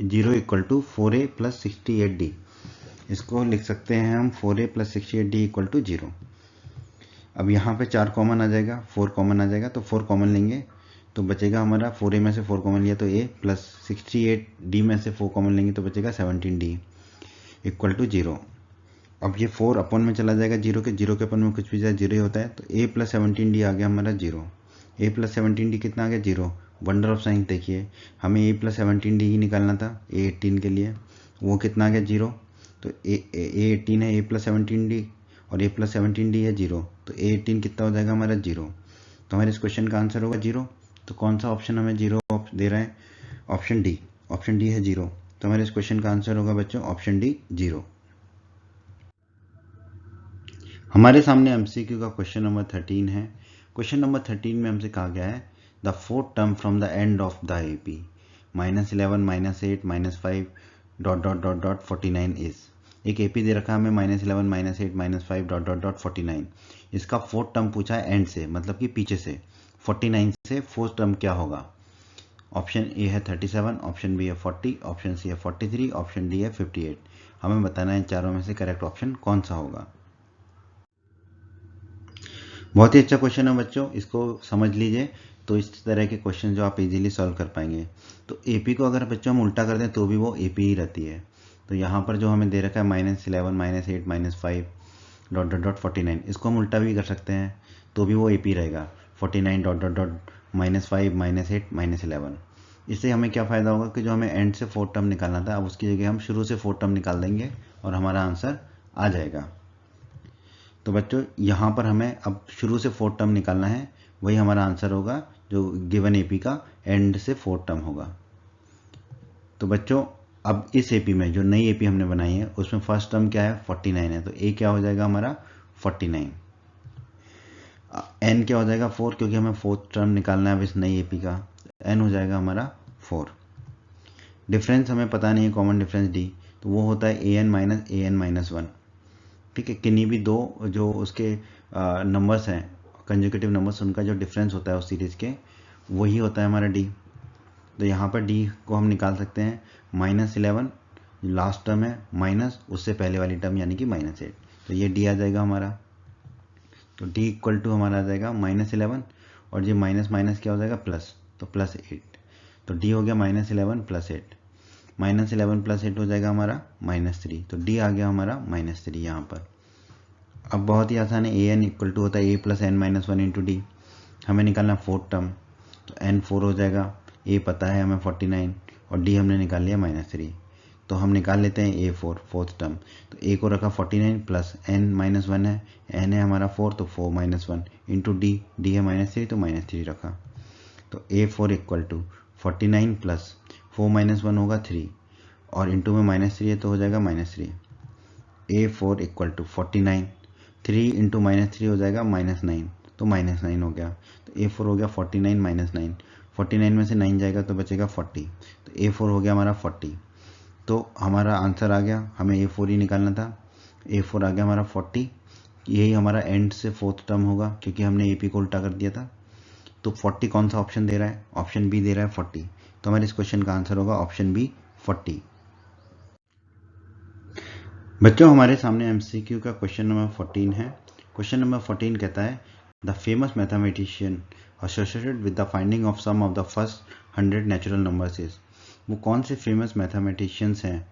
0 equal to 4A plus 68D। इसको लिख सकते हैं हम 4A plus 68D equal to 0। अब यहाँ पे 4 कॉमन आ जाएगा, 4 कॉमन आ जाएगा, तो 4 कॉमन लेंगे तो बचेगा हमारा 4A में से 4 कॉमन लिया तो A, प्लस 68D में से 4 कॉमन लेंगे तो बचेगा 17D इक्वल टू 0। अब ये 4 अपन में चला जाएगा, 0 के अपन में कुछ भी जाए 0 ही होता है, तो A प्लस 17D आ गया हमारा 0। A प्लस 17D कितना आ गया, 0। वंडर ऑफ साइंस देखिए, हमें A प्लस 17D ही निकालना था A18 के लिए, वो कितना आ गया 0। तो A18 है A प्लस 17D और A प्लस 17D है 0, तो A18 कितना हो जाएगा हमारा 0। तो हमारे इस क्वेश्चन का आंसर होगा 0। तो कौन सा ऑप्शन हमें 0 दे रहा है, ऑप्शन डी, ऑप्शन डी है 0। तो हमारे इस क्वेश्चन का आंसर होगा बच्चों ऑप्शन डी 0। हमारे सामने MCQ का क्वेश्चन नंबर 13 है। क्वेश्चन नंबर 13 में हमसे कहा गया है the fourth term from the end of the AP -11 -8 -5 ... 49 is. एक AP दे रखा है हमें -11 -8 -5 ... 49। इसका फोर्थ टर्म पूछा है एंड से, मतलब कि पीछे से, 49 से फोर्थ टर्म क्या होगा। ऑप्शन ए है 37, ऑप्शन बी है 40, ऑप्शन सी है 43, ऑप्शन डी है 58। हमें बताना है चारों में से करेक्ट ऑप्शन कौन सा होगा। बहुत ही अच्छा क्वेश्चन है बच्चों, इसको समझ लीजिए तो इस तरह के क्वेश्चन जो आप इजीली सॉल्व कर पाएंगे। तो AP को अगर बच्चों हम उल्टा कर दें तो भी वो AP ही रहती है। तो यहाँ पर जो हमें दे रखा है -11 -8 -5 ... 49, इसको हम उल्टा भी कर सकते हैं तो भी वो AP रहेगा। 49 डॉट डॉट डॉट -5 -8 -11। इससे हमें क्या फ़ायदा होगा कि जो हमें एंड से 4 टर्म निकालना था, अब उसकी जगह हम शुरू से 4 टर्म निकाल देंगे और हमारा आंसर आ जाएगा। तो बच्चों यहाँ पर हमें अब शुरू से 4 टर्म निकालना है, वही हमारा आंसर होगा जो गिवन एपी का एंड से 4 टर्म होगा। तो बच्चों अब इस एपी में जो नई एपी हमने बनाई है उसमें फर्स्ट टर्म क्या है 49 है, तो ए क्या हो जाएगा हमारा 49। एन क्या हो जाएगा 4, क्योंकि हमें 4th टर्म निकालना है अब इस नई एपी का, एन हो जाएगा हमारा 4। डिफरेंस हमें पता नहीं है, कॉमन डिफरेंस डी, तो वो होता है ए एन माइनस 1। ठीक है, किन्हीं भी दो जो उसके नंबर्स हैं कंजुकेटिव नंबर्स, उनका जो डिफरेंस होता है उस सीरीज के, वही होता है हमारा डी। तो यहाँ पर डी को हम निकाल सकते हैं -11 लास्ट टर्म है माइनस उससे पहले वाली टर्म यानी कि -8, तो ये डी आ जाएगा हमारा। तो डी इक्वल टू हमारा आ जाएगा -11 और ये माइनस माइनस क्या हो जाएगा प्लस, तो +8। तो डी हो गया -11 + 8, -11 + 8 हो जाएगा हमारा -3, तो डी आ गया हमारा -3 यहाँ पर। अब बहुत ही आसान है, ए एन इक्वल टू होता है ए + n-1 इंटू डी। हमें निकालना 4th टर्म, तो n 4 हो जाएगा, ए पता है हमें 49 और डी हमने निकाल लिया -3, तो हम निकाल लेते हैं ए 4 4th टर्म। तो ए को रखा 49 प्लस n-1 है, n है हमारा 4 तो 4 - 1 इंटू डी, डी है -3 तो -3 रखा। तो ए 4 इक्वल टू 49 प्लस 4 - 1 होगा 3 और इंटू में -3 है तो हो जाएगा -3। ए 4 इक्वल टू 49, 3 इंटू -3 हो जाएगा -9, तो -9 हो गया। तो ए 4 हो गया 49 - 9, 49 में से 9 जाएगा तो बचेगा 40, तो ए 4 हो गया हमारा 40। तो हमारा आंसर आ गया, हमें ए 4 ही निकालना था, ए 4 आ गया हमारा 40। यही हमारा एंड से 4th टर्म होगा क्योंकि हमने ए पी को उल्टा कर दिया था। तो 40 कौन सा ऑप्शन दे रहा है, ऑप्शन बी दे रहा है 40, तो हमारे इस क्वेश्चन का आंसर होगा ऑप्शन बी 40। बच्चों हमारे सामने एमसीक्यू का क्वेश्चन नंबर 14 है। क्वेश्चन नंबर 14 कहता है the famous mathematician associated with the finding of sum of the first 100 natural numbers is. वो कौन से फेमस मैथमेटिशियंस हैं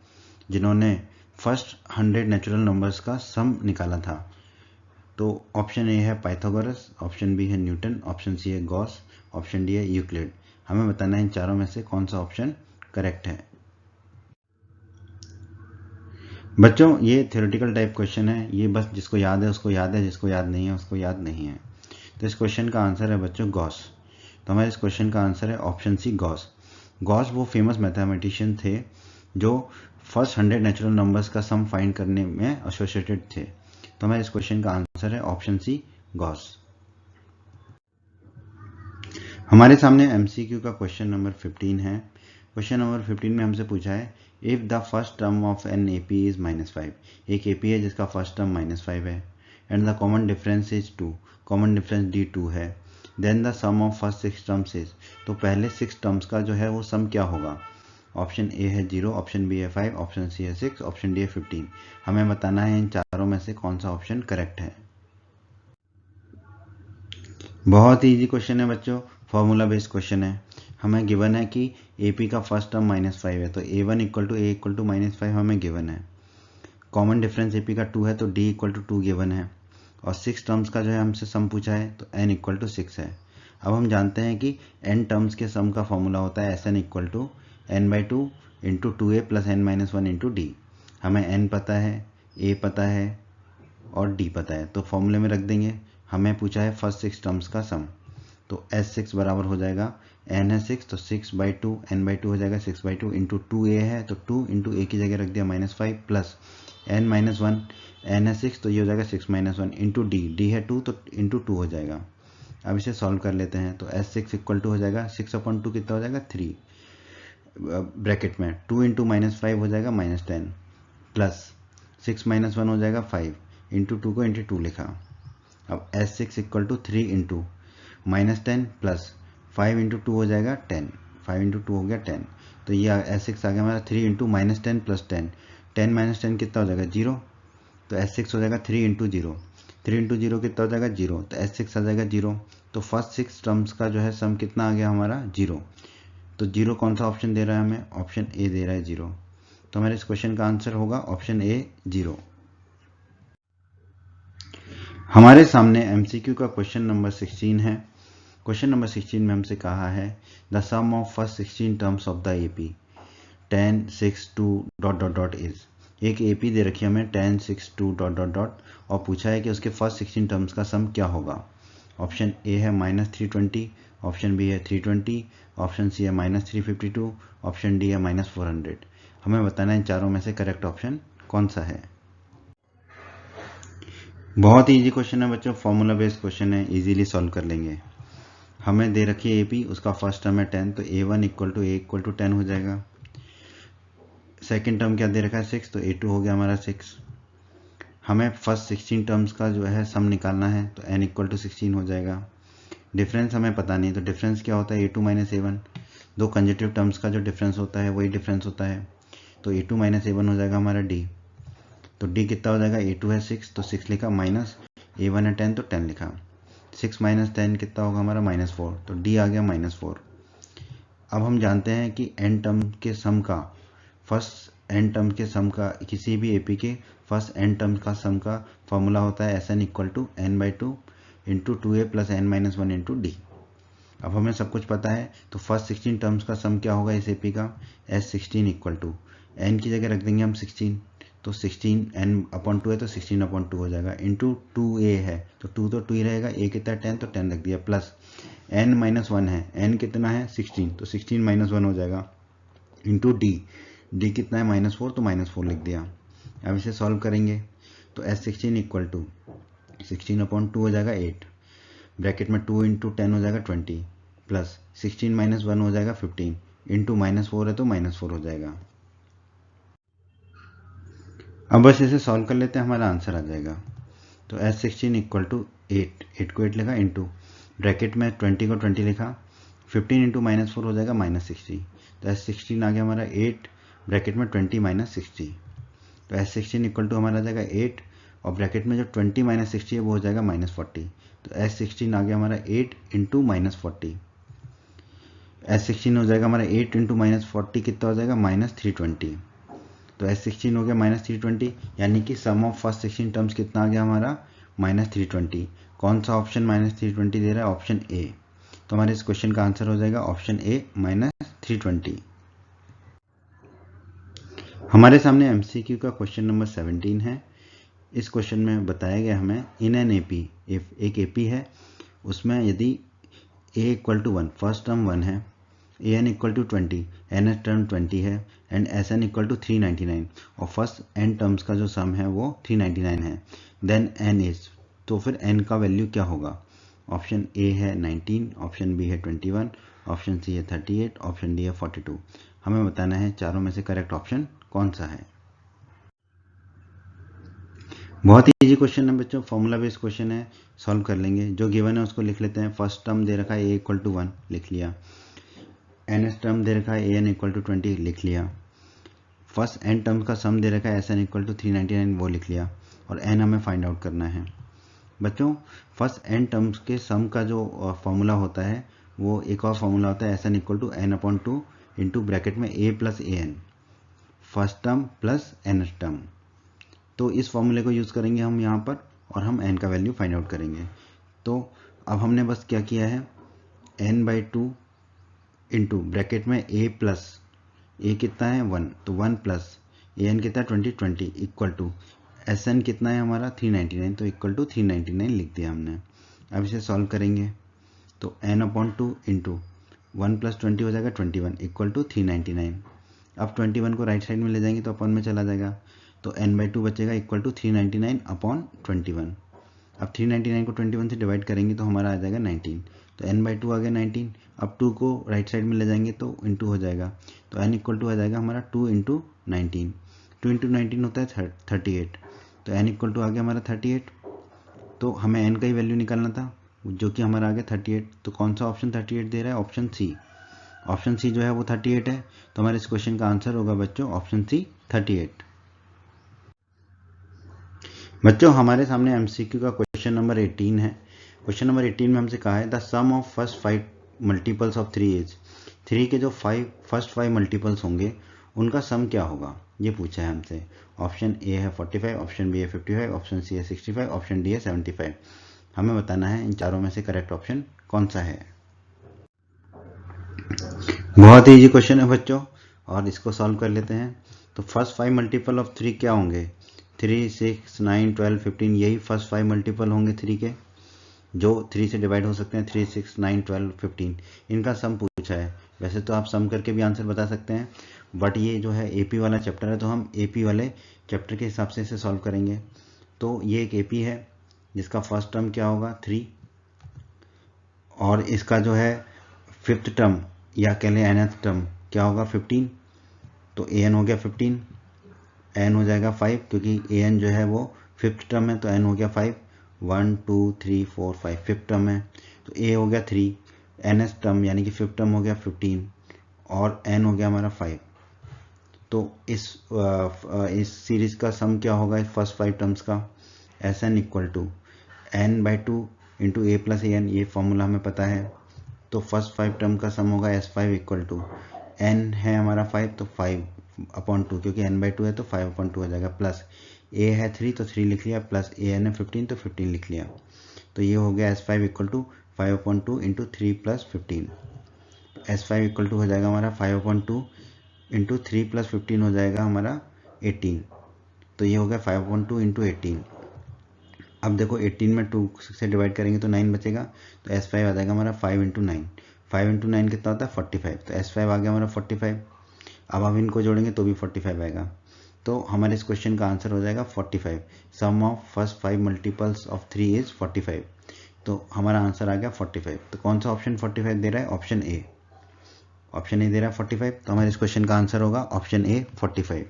जिन्होंने फर्स्ट 100 नेचुरल नंबर्स का सम निकाला था। तो ऑप्शन ए है पाइथागोरस, ऑप्शन बी है न्यूटन, ऑप्शन सी है गॉस, ऑप्शन डी है यूक्लिड। हमें बताना है इन चारों में से कौन सा ऑप्शन करेक्ट है। बच्चों ये थ्योरेटिकल टाइप क्वेश्चन है, ये बस जिसको याद है उसको याद है, जिसको याद नहीं है उसको याद नहीं है। तो इस क्वेश्चन का आंसर है बच्चों गॉस। तो हमारे इस क्वेश्चन का आंसर है ऑप्शन सी गॉस। गॉस वो फेमस मैथमेटिशियन थे जो फर्स्ट 100 नेचुरल नंबर्स का सम फाइंड करने में एसोसिएटेड थे। तो हमारे इस क्वेश्चन का आंसर है ऑप्शन सी गॉस। हमारे सामने एमसीक्यू का क्वेश्चन नंबर 15 है। क्वेश्चन नंबर 15 में हमसे पूछा है if the first term of an AP is -5, एक एपी है जिसका फर्स्ट टर्म -5 है and the common difference is 2, common difference D 2 है, then the sum of first 6 terms is. तो पहले 6 टर्म्स का जो है वो सम क्या होगा। ऑप्शन ए है 0, ऑप्शन बी है 5, ऑप्शन सी है 6, ऑप्शन डी है 15। हमें बताना है इन चारों में से कौन सा ऑप्शन करेक्ट है। बहुत ही इजी क्वेश्चन है बच्चों, फॉर्मूला बेस्ड क्वेश्चन है। हमें गिवन है कि AP का फर्स्ट टर्म -5 है, तो A1 equal to A equal to -5 हमें गिवन है। कॉमन डिफरेंस AP का 2 है तो D इक्वल टू 2 गिवन है और 6 टर्म्स का जो है हमसे सम पूछा है तो n इक्वल टू 6 है। अब हम जानते हैं कि n टर्म्स के सम का फॉर्मूला होता है Sn equal to n/2 into 2a plus n-1 into D. हमें n पता है, a पता है और d पता है, तो फॉर्मूले में रख देंगे। हमें पूछा है फर्स्ट 6 टर्म्स का सम, तो S6 बराबर हो जाएगा n है 6 तो 6/2 n/2 हो जाएगा 6/2 इंटू 2a है तो 2 इंटू a की जगह रख दिया -5 प्लस n-1, n है 6 तो ये हो जाएगा 6-1 इंटू d है 2 तो इंटू 2 हो जाएगा। अब इसे सॉल्व कर लेते हैं तो S6 इक्वल टू हो जाएगा 6/2 कितना हो जाएगा 3 ब्रैकेट में 2 इंटू -5 हो जाएगा -10 प्लस 6-1 हो जाएगा 5 इंटू 2 को इंटू 2 लिखा। अब S6 equal to 3 into -10 plus 5 into 2 हो जाएगा 10, 5 इंटू 2 हो गया 10, तो ये S6 आ गया हमारा 3 इंटू -10 प्लस 10, 10 - 10 कितना हो जाएगा 0, तो S6 हो जाएगा 3 इंटू 0, 3 इंटू 0 कितना हो जाएगा 0, तो S6 आ जाएगा 0। तो फर्स्ट 6 टर्म्स का जो है सम कितना आ गया हमारा 0, तो 0 कौन सा ऑप्शन दे रहा है हमें, ऑप्शन ए दे रहा है 0। तो हमारे इस क्वेश्चन का आंसर होगा ऑप्शन ए 0। हमारे सामने एमसीक्यू का क्वेश्चन नंबर 16 है। क्वेश्चन नंबर 16 में हमसे कहा है the sum of first 16 terms of the AP 10, 6, 2 dot dot dot is. एक एपी दे रखी है हमें 10, 6, 2 डॉट डॉट डॉट और पूछा है कि उसके फर्स्ट 16 टर्म्स का सम क्या होगा। ऑप्शन ए है -320, ऑप्शन बी है 320, ऑप्शन सी है -352, ऑप्शन डी है -400। हमें बताना है इन चारों में से करेक्ट ऑप्शन कौन सा है। बहुत ही इजी क्वेश्चन है बच्चों, फॉर्मूला बेस्ड क्वेश्चन है, इजीली सॉल्व कर लेंगे। हमें दे रखी है एपी, उसका फर्स्ट टर्म है 10, तो a1 इक्वल टू 10 हो जाएगा। सेकेंड टर्म क्या दे रखा है 6, तो a2 हो गया हमारा 6। हमें फर्स्ट 16 टर्म्स का जो है सम निकालना है, तो n इक्वल टू 16 हो जाएगा। डिफरेंस हमें पता नहीं, तो डिफरेंस क्या होता है a2 माइनस a1। दो कंजेटिव टर्म्स का जो डिफरेंस होता है वही डिफरेंस होता है, तो a2 माइनस a1 हो जाएगा हमारा d। तो d कितना हो जाएगा, a2 है 6 तो 6 लिखा, माइनस a1 है 10 तो 10 लिखा। 6 माइनस 10 कितना होगा हमारा -4, तो d आ गया -4। अब हम जानते हैं कि n टर्म के सम का फर्स्ट n टर्म के सम का किसी भी एपी के फर्स्ट n टर्म का सम का फॉर्मूला होता है Sn equal to n/2 into 2a plus n-1 into D. अब हमें सब कुछ पता है, तो फर्स्ट 16 टर्म्स का सम क्या होगा इस एपी का, S16 इक्वल टू n की जगह रख देंगे हम 16, तो 16 n/2 है तो 16/2 हो जाएगा, इंटू 2a है तो 2 तो 2 ही रहेगा, a कितना 10 तो 10 रख दिया, प्लस n-1 है, n कितना है 16 तो 16-1 हो जाएगा, इंटू d कितना है -4 तो -4 लिख दिया। अब इसे सॉल्व करेंगे तो S16 इक्वल टू 16/2 हो जाएगा 8, ब्रैकेट में 2 इंटू 10 हो जाएगा 20, प्लस 16-1 हो जाएगा 15, इंटू -4 है तो -4 हो जाएगा। अब बस इसे सॉल्व कर लेते हैं, हमारा आंसर आ जाएगा। तो S16 इक्वल टू 8 को 8 लिखा, इंटू ब्रैकेट में 20 को 20 लिखा, 15 इंटू -4 हो जाएगा -60, तो S16 आ गया हमारा 8 ब्रैकेट में 20 - 60, तो S16 इक्वल टू हमारा आ जाएगा 8 और ब्रैकेट में जो 20 - 60 है वो हो जाएगा -40, तो S16 आ गया हमारा 8 इंटू -40। S16 हो जाएगा हमारा 8 इंटू -40 कितना हो जाएगा -320, तो S16 हो गया -320, यानी कि सम ऑफ फर्स्ट 16 टर्म्स कितना आ गया हमारा -320। कौन सा ऑप्शन -320 दे रहा है, ऑप्शन ए। तो हमारे इस क्वेश्चन का आंसर हो जाएगा ऑप्शन ए -320। हमारे सामने एमसीक्यू का क्वेश्चन नंबर 17 है। इस क्वेश्चन में बताया गया हमें इन एन एपी, एक एपी है, उसमें यदि a equal to 1 first term 1 है, an equal to 20 n term 20 है एंड sn इक्वल टू 399 और फर्स्ट n टर्म्स का जो सम है वो 399 है, देन n इज, तो फिर n का वैल्यू क्या होगा। ऑप्शन ए है 19, ऑप्शन बी है 21, ऑप्शन सी है 38, ऑप्शन डी है 42। हमें बताना है चारों में से करेक्ट ऑप्शन कौन सा है। बहुत ही इजी क्वेश्चन है बच्चों, फॉर्मूला बेस्ड क्वेश्चन है, सॉल्व कर लेंगे। जो गिवन है उसको लिख लेते हैं। फर्स्ट टर्म दे रखा है a इक्वल टू 1 लिख लिया, एन टर्म दे रखा है an इक्वल टू 20 लिख लिया, फर्स्ट n टर्म का सम दे रखा है sn इक्वल टू 399 वो लिख लिया, और n हमें फाइंड आउट करना है। बच्चों फर्स्ट n टर्म्स के सम का जो फॉर्मूला होता है वो एक और फॉर्मूला होता है sn equal to n/2 into bracket में a plus an, first term plus n term. तो इस फॉर्मूले को यूज़ करेंगे हम यहाँ पर और हम n का वैल्यू फाइंड आउट करेंगे। तो अब हमने बस क्या किया है, n/2 इंटू ब्रैकेट में a प्लस, a कितना है 1 तो 1 प्लस an कितना 20 इक्वल टू sn कितना है हमारा 399 तो इक्वल टू 399 लिख दिया हमने। अब इसे सॉल्व करेंगे तो n/2 इंटू 1 प्लस 20 हो जाएगा 21 इक्वल टू 399। अब 21 को राइट साइड में ले जाएंगे तो अपॉन में चला जाएगा, तो n/2 बचेगा इक्वल टू 399 अपॉन 21। अब 399 को 21 से डिवाइड करेंगे तो हमारा आ जाएगा 19, तो n/2 आ गया 19। अब 2 को राइट साइड में ले जाएंगे तो इंटू हो जाएगा, तो n इक्वल टू आ जाएगा हमारा 2 इंटू 19, 2 इंटू 19 होता है 38, तो n इक्वल टू आ गया हमारा 38। तो हमें n का ही वैल्यू निकालना था जो कि हमारा आ गया 38। तो कौन सा ऑप्शन 38 दे रहा है, ऑप्शन सी। ऑप्शन सी जो है वो 38 है, तो हमारे इस क्वेश्चन का आंसर होगा बच्चों ऑप्शन सी 38। बच्चों हमारे सामने एमसीक्यू का क्वेश्चन नंबर 18 है। क्वेश्चन नंबर 18 में हमसे कहा है the sum of first 5 multiples of 3 is, 3 के जो फर्स्ट 5 मल्टीपल्स होंगे उनका सम क्या होगा, ये पूछा है हमसे। ऑप्शन ए है 45, ऑप्शन बी है 55, ऑप्शन सी है 65, ऑप्शन डी है 75। हमें बताना है इन चारों में से करेक्ट ऑप्शन कौन सा है। बहुत ही इजी क्वेश्चन है बच्चों, और इसको सॉल्व कर लेते हैं। तो फर्स्ट 5 मल्टीपल ऑफ 3 क्या होंगे? 3, 6, 9, 12, 15, यही फर्स्ट 5 मल्टीपल होंगे 3 के, जो 3 से डिवाइड हो सकते हैं। 3, 6, 9, 12, 15, इनका सम पूछा है। वैसे तो आप सम करके भी आंसर बता सकते हैं, बट ये जो है एपी वाला चैप्टर है, तो हम एपी वाले चैप्टर के हिसाब से इसे सॉल्व करेंगे। तो ये एक एपी है जिसका फर्स्ट टर्म क्या होगा? 3, और इसका जो है फिफ्थ टर्म या कह लें nth टर्म क्या होगा? 15। तो an हो गया 15, n हो जाएगा 5, क्योंकि an जो है वो फिफ्थ टर्म है, तो n हो गया 5। 1, 2, 3, 4, 5 फिफ्थ टर्म है, तो a हो गया 3, nth टर्म यानी कि फिफ्थ टर्म हो गया 15, और n हो गया हमारा 5। तो इस सीरीज का सम क्या होगा फर्स्ट 5 टर्म्स का? Sn equal to n/2 into a plus an, ये फॉर्मूला हमें पता है। तो फर्स्ट 5 टर्म का सम होगा S5 इक्वल टू n है हमारा 5, तो 5/2, क्योंकि n/2 है तो 5/2 हो जाएगा, प्लस a है 3 तो 3 लिख लिया, प्लस an है 15 तो 15 लिख लिया। तो ये हो गया S5 equal to 5/2 into 3 plus 15। S5 equal to हो जाएगा हमारा 5/2 इंटू 3 प्लस 15 हो जाएगा हमारा 18। तो ये हो गया 5/2 इंटू 18। अब देखो 18 में 2 से डिवाइड करेंगे तो 9 बचेगा, तो S5 आ जाएगा हमारा 5 इंटू 9। 5 इंटू 9 कितना होता है? 45। तो S5 आ गया हमारा 45। अब हम इनको जोड़ेंगे तो भी 45 आएगा। तो हमारे इस क्वेश्चन का आंसर हो जाएगा 45। Sum of first 5 multiples of 3 is 45। तो हमारा आंसर आ गया 45। तो कौन सा ऑप्शन 45 दे रहा है? Option A. ऑप्शन ए दे रहा है 45, तो हमारे इस क्वेश्चन का आंसर होगा ऑप्शन ए 45।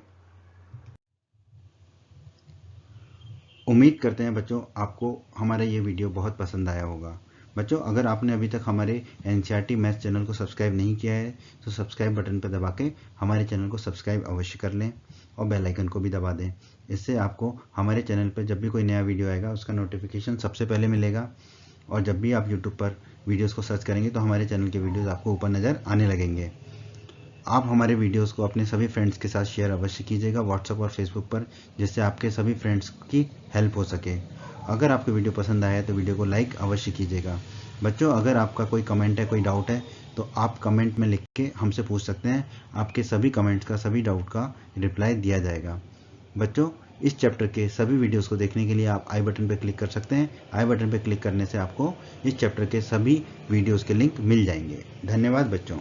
उम्मीद करते हैं बच्चों आपको हमारा ये वीडियो बहुत पसंद आया होगा। बच्चों अगर आपने अभी तक हमारे एनसीईआरटी मैथ्स चैनल को सब्सक्राइब नहीं किया है तो सब्सक्राइब बटन पर दबा के हमारे चैनल को सब्सक्राइब अवश्य कर लें, और बेल आइकन को भी दबा दें। इससे आपको हमारे चैनल पर जब भी कोई नया वीडियो आएगा उसका नोटिफिकेशन सबसे पहले मिलेगा, और जब भी आप यूट्यूब पर वीडियोज़ को सर्च करेंगे तो हमारे चैनल के वीडियोज़ आपको ऊपर नज़र आने लगेंगे। आप हमारे वीडियोस को अपने सभी फ्रेंड्स के साथ शेयर अवश्य कीजिएगा व्हाट्सएप और फेसबुक पर, जिससे आपके सभी फ्रेंड्स की हेल्प हो सके। अगर आपको वीडियो पसंद आया तो वीडियो को लाइक अवश्य कीजिएगा। बच्चों अगर आपका कोई कमेंट है, कोई डाउट है, तो आप कमेंट में लिख के हमसे पूछ सकते हैं। आपके सभी कमेंट्स का, सभी डाउट का रिप्लाई दिया जाएगा। बच्चों इस चैप्टर के सभी वीडियोस को देखने के लिए आप आई बटन पर क्लिक कर सकते हैं। आई बटन पर क्लिक करने से आपको इस चैप्टर के सभी वीडियोस के लिंक मिल जाएंगे। धन्यवाद बच्चों।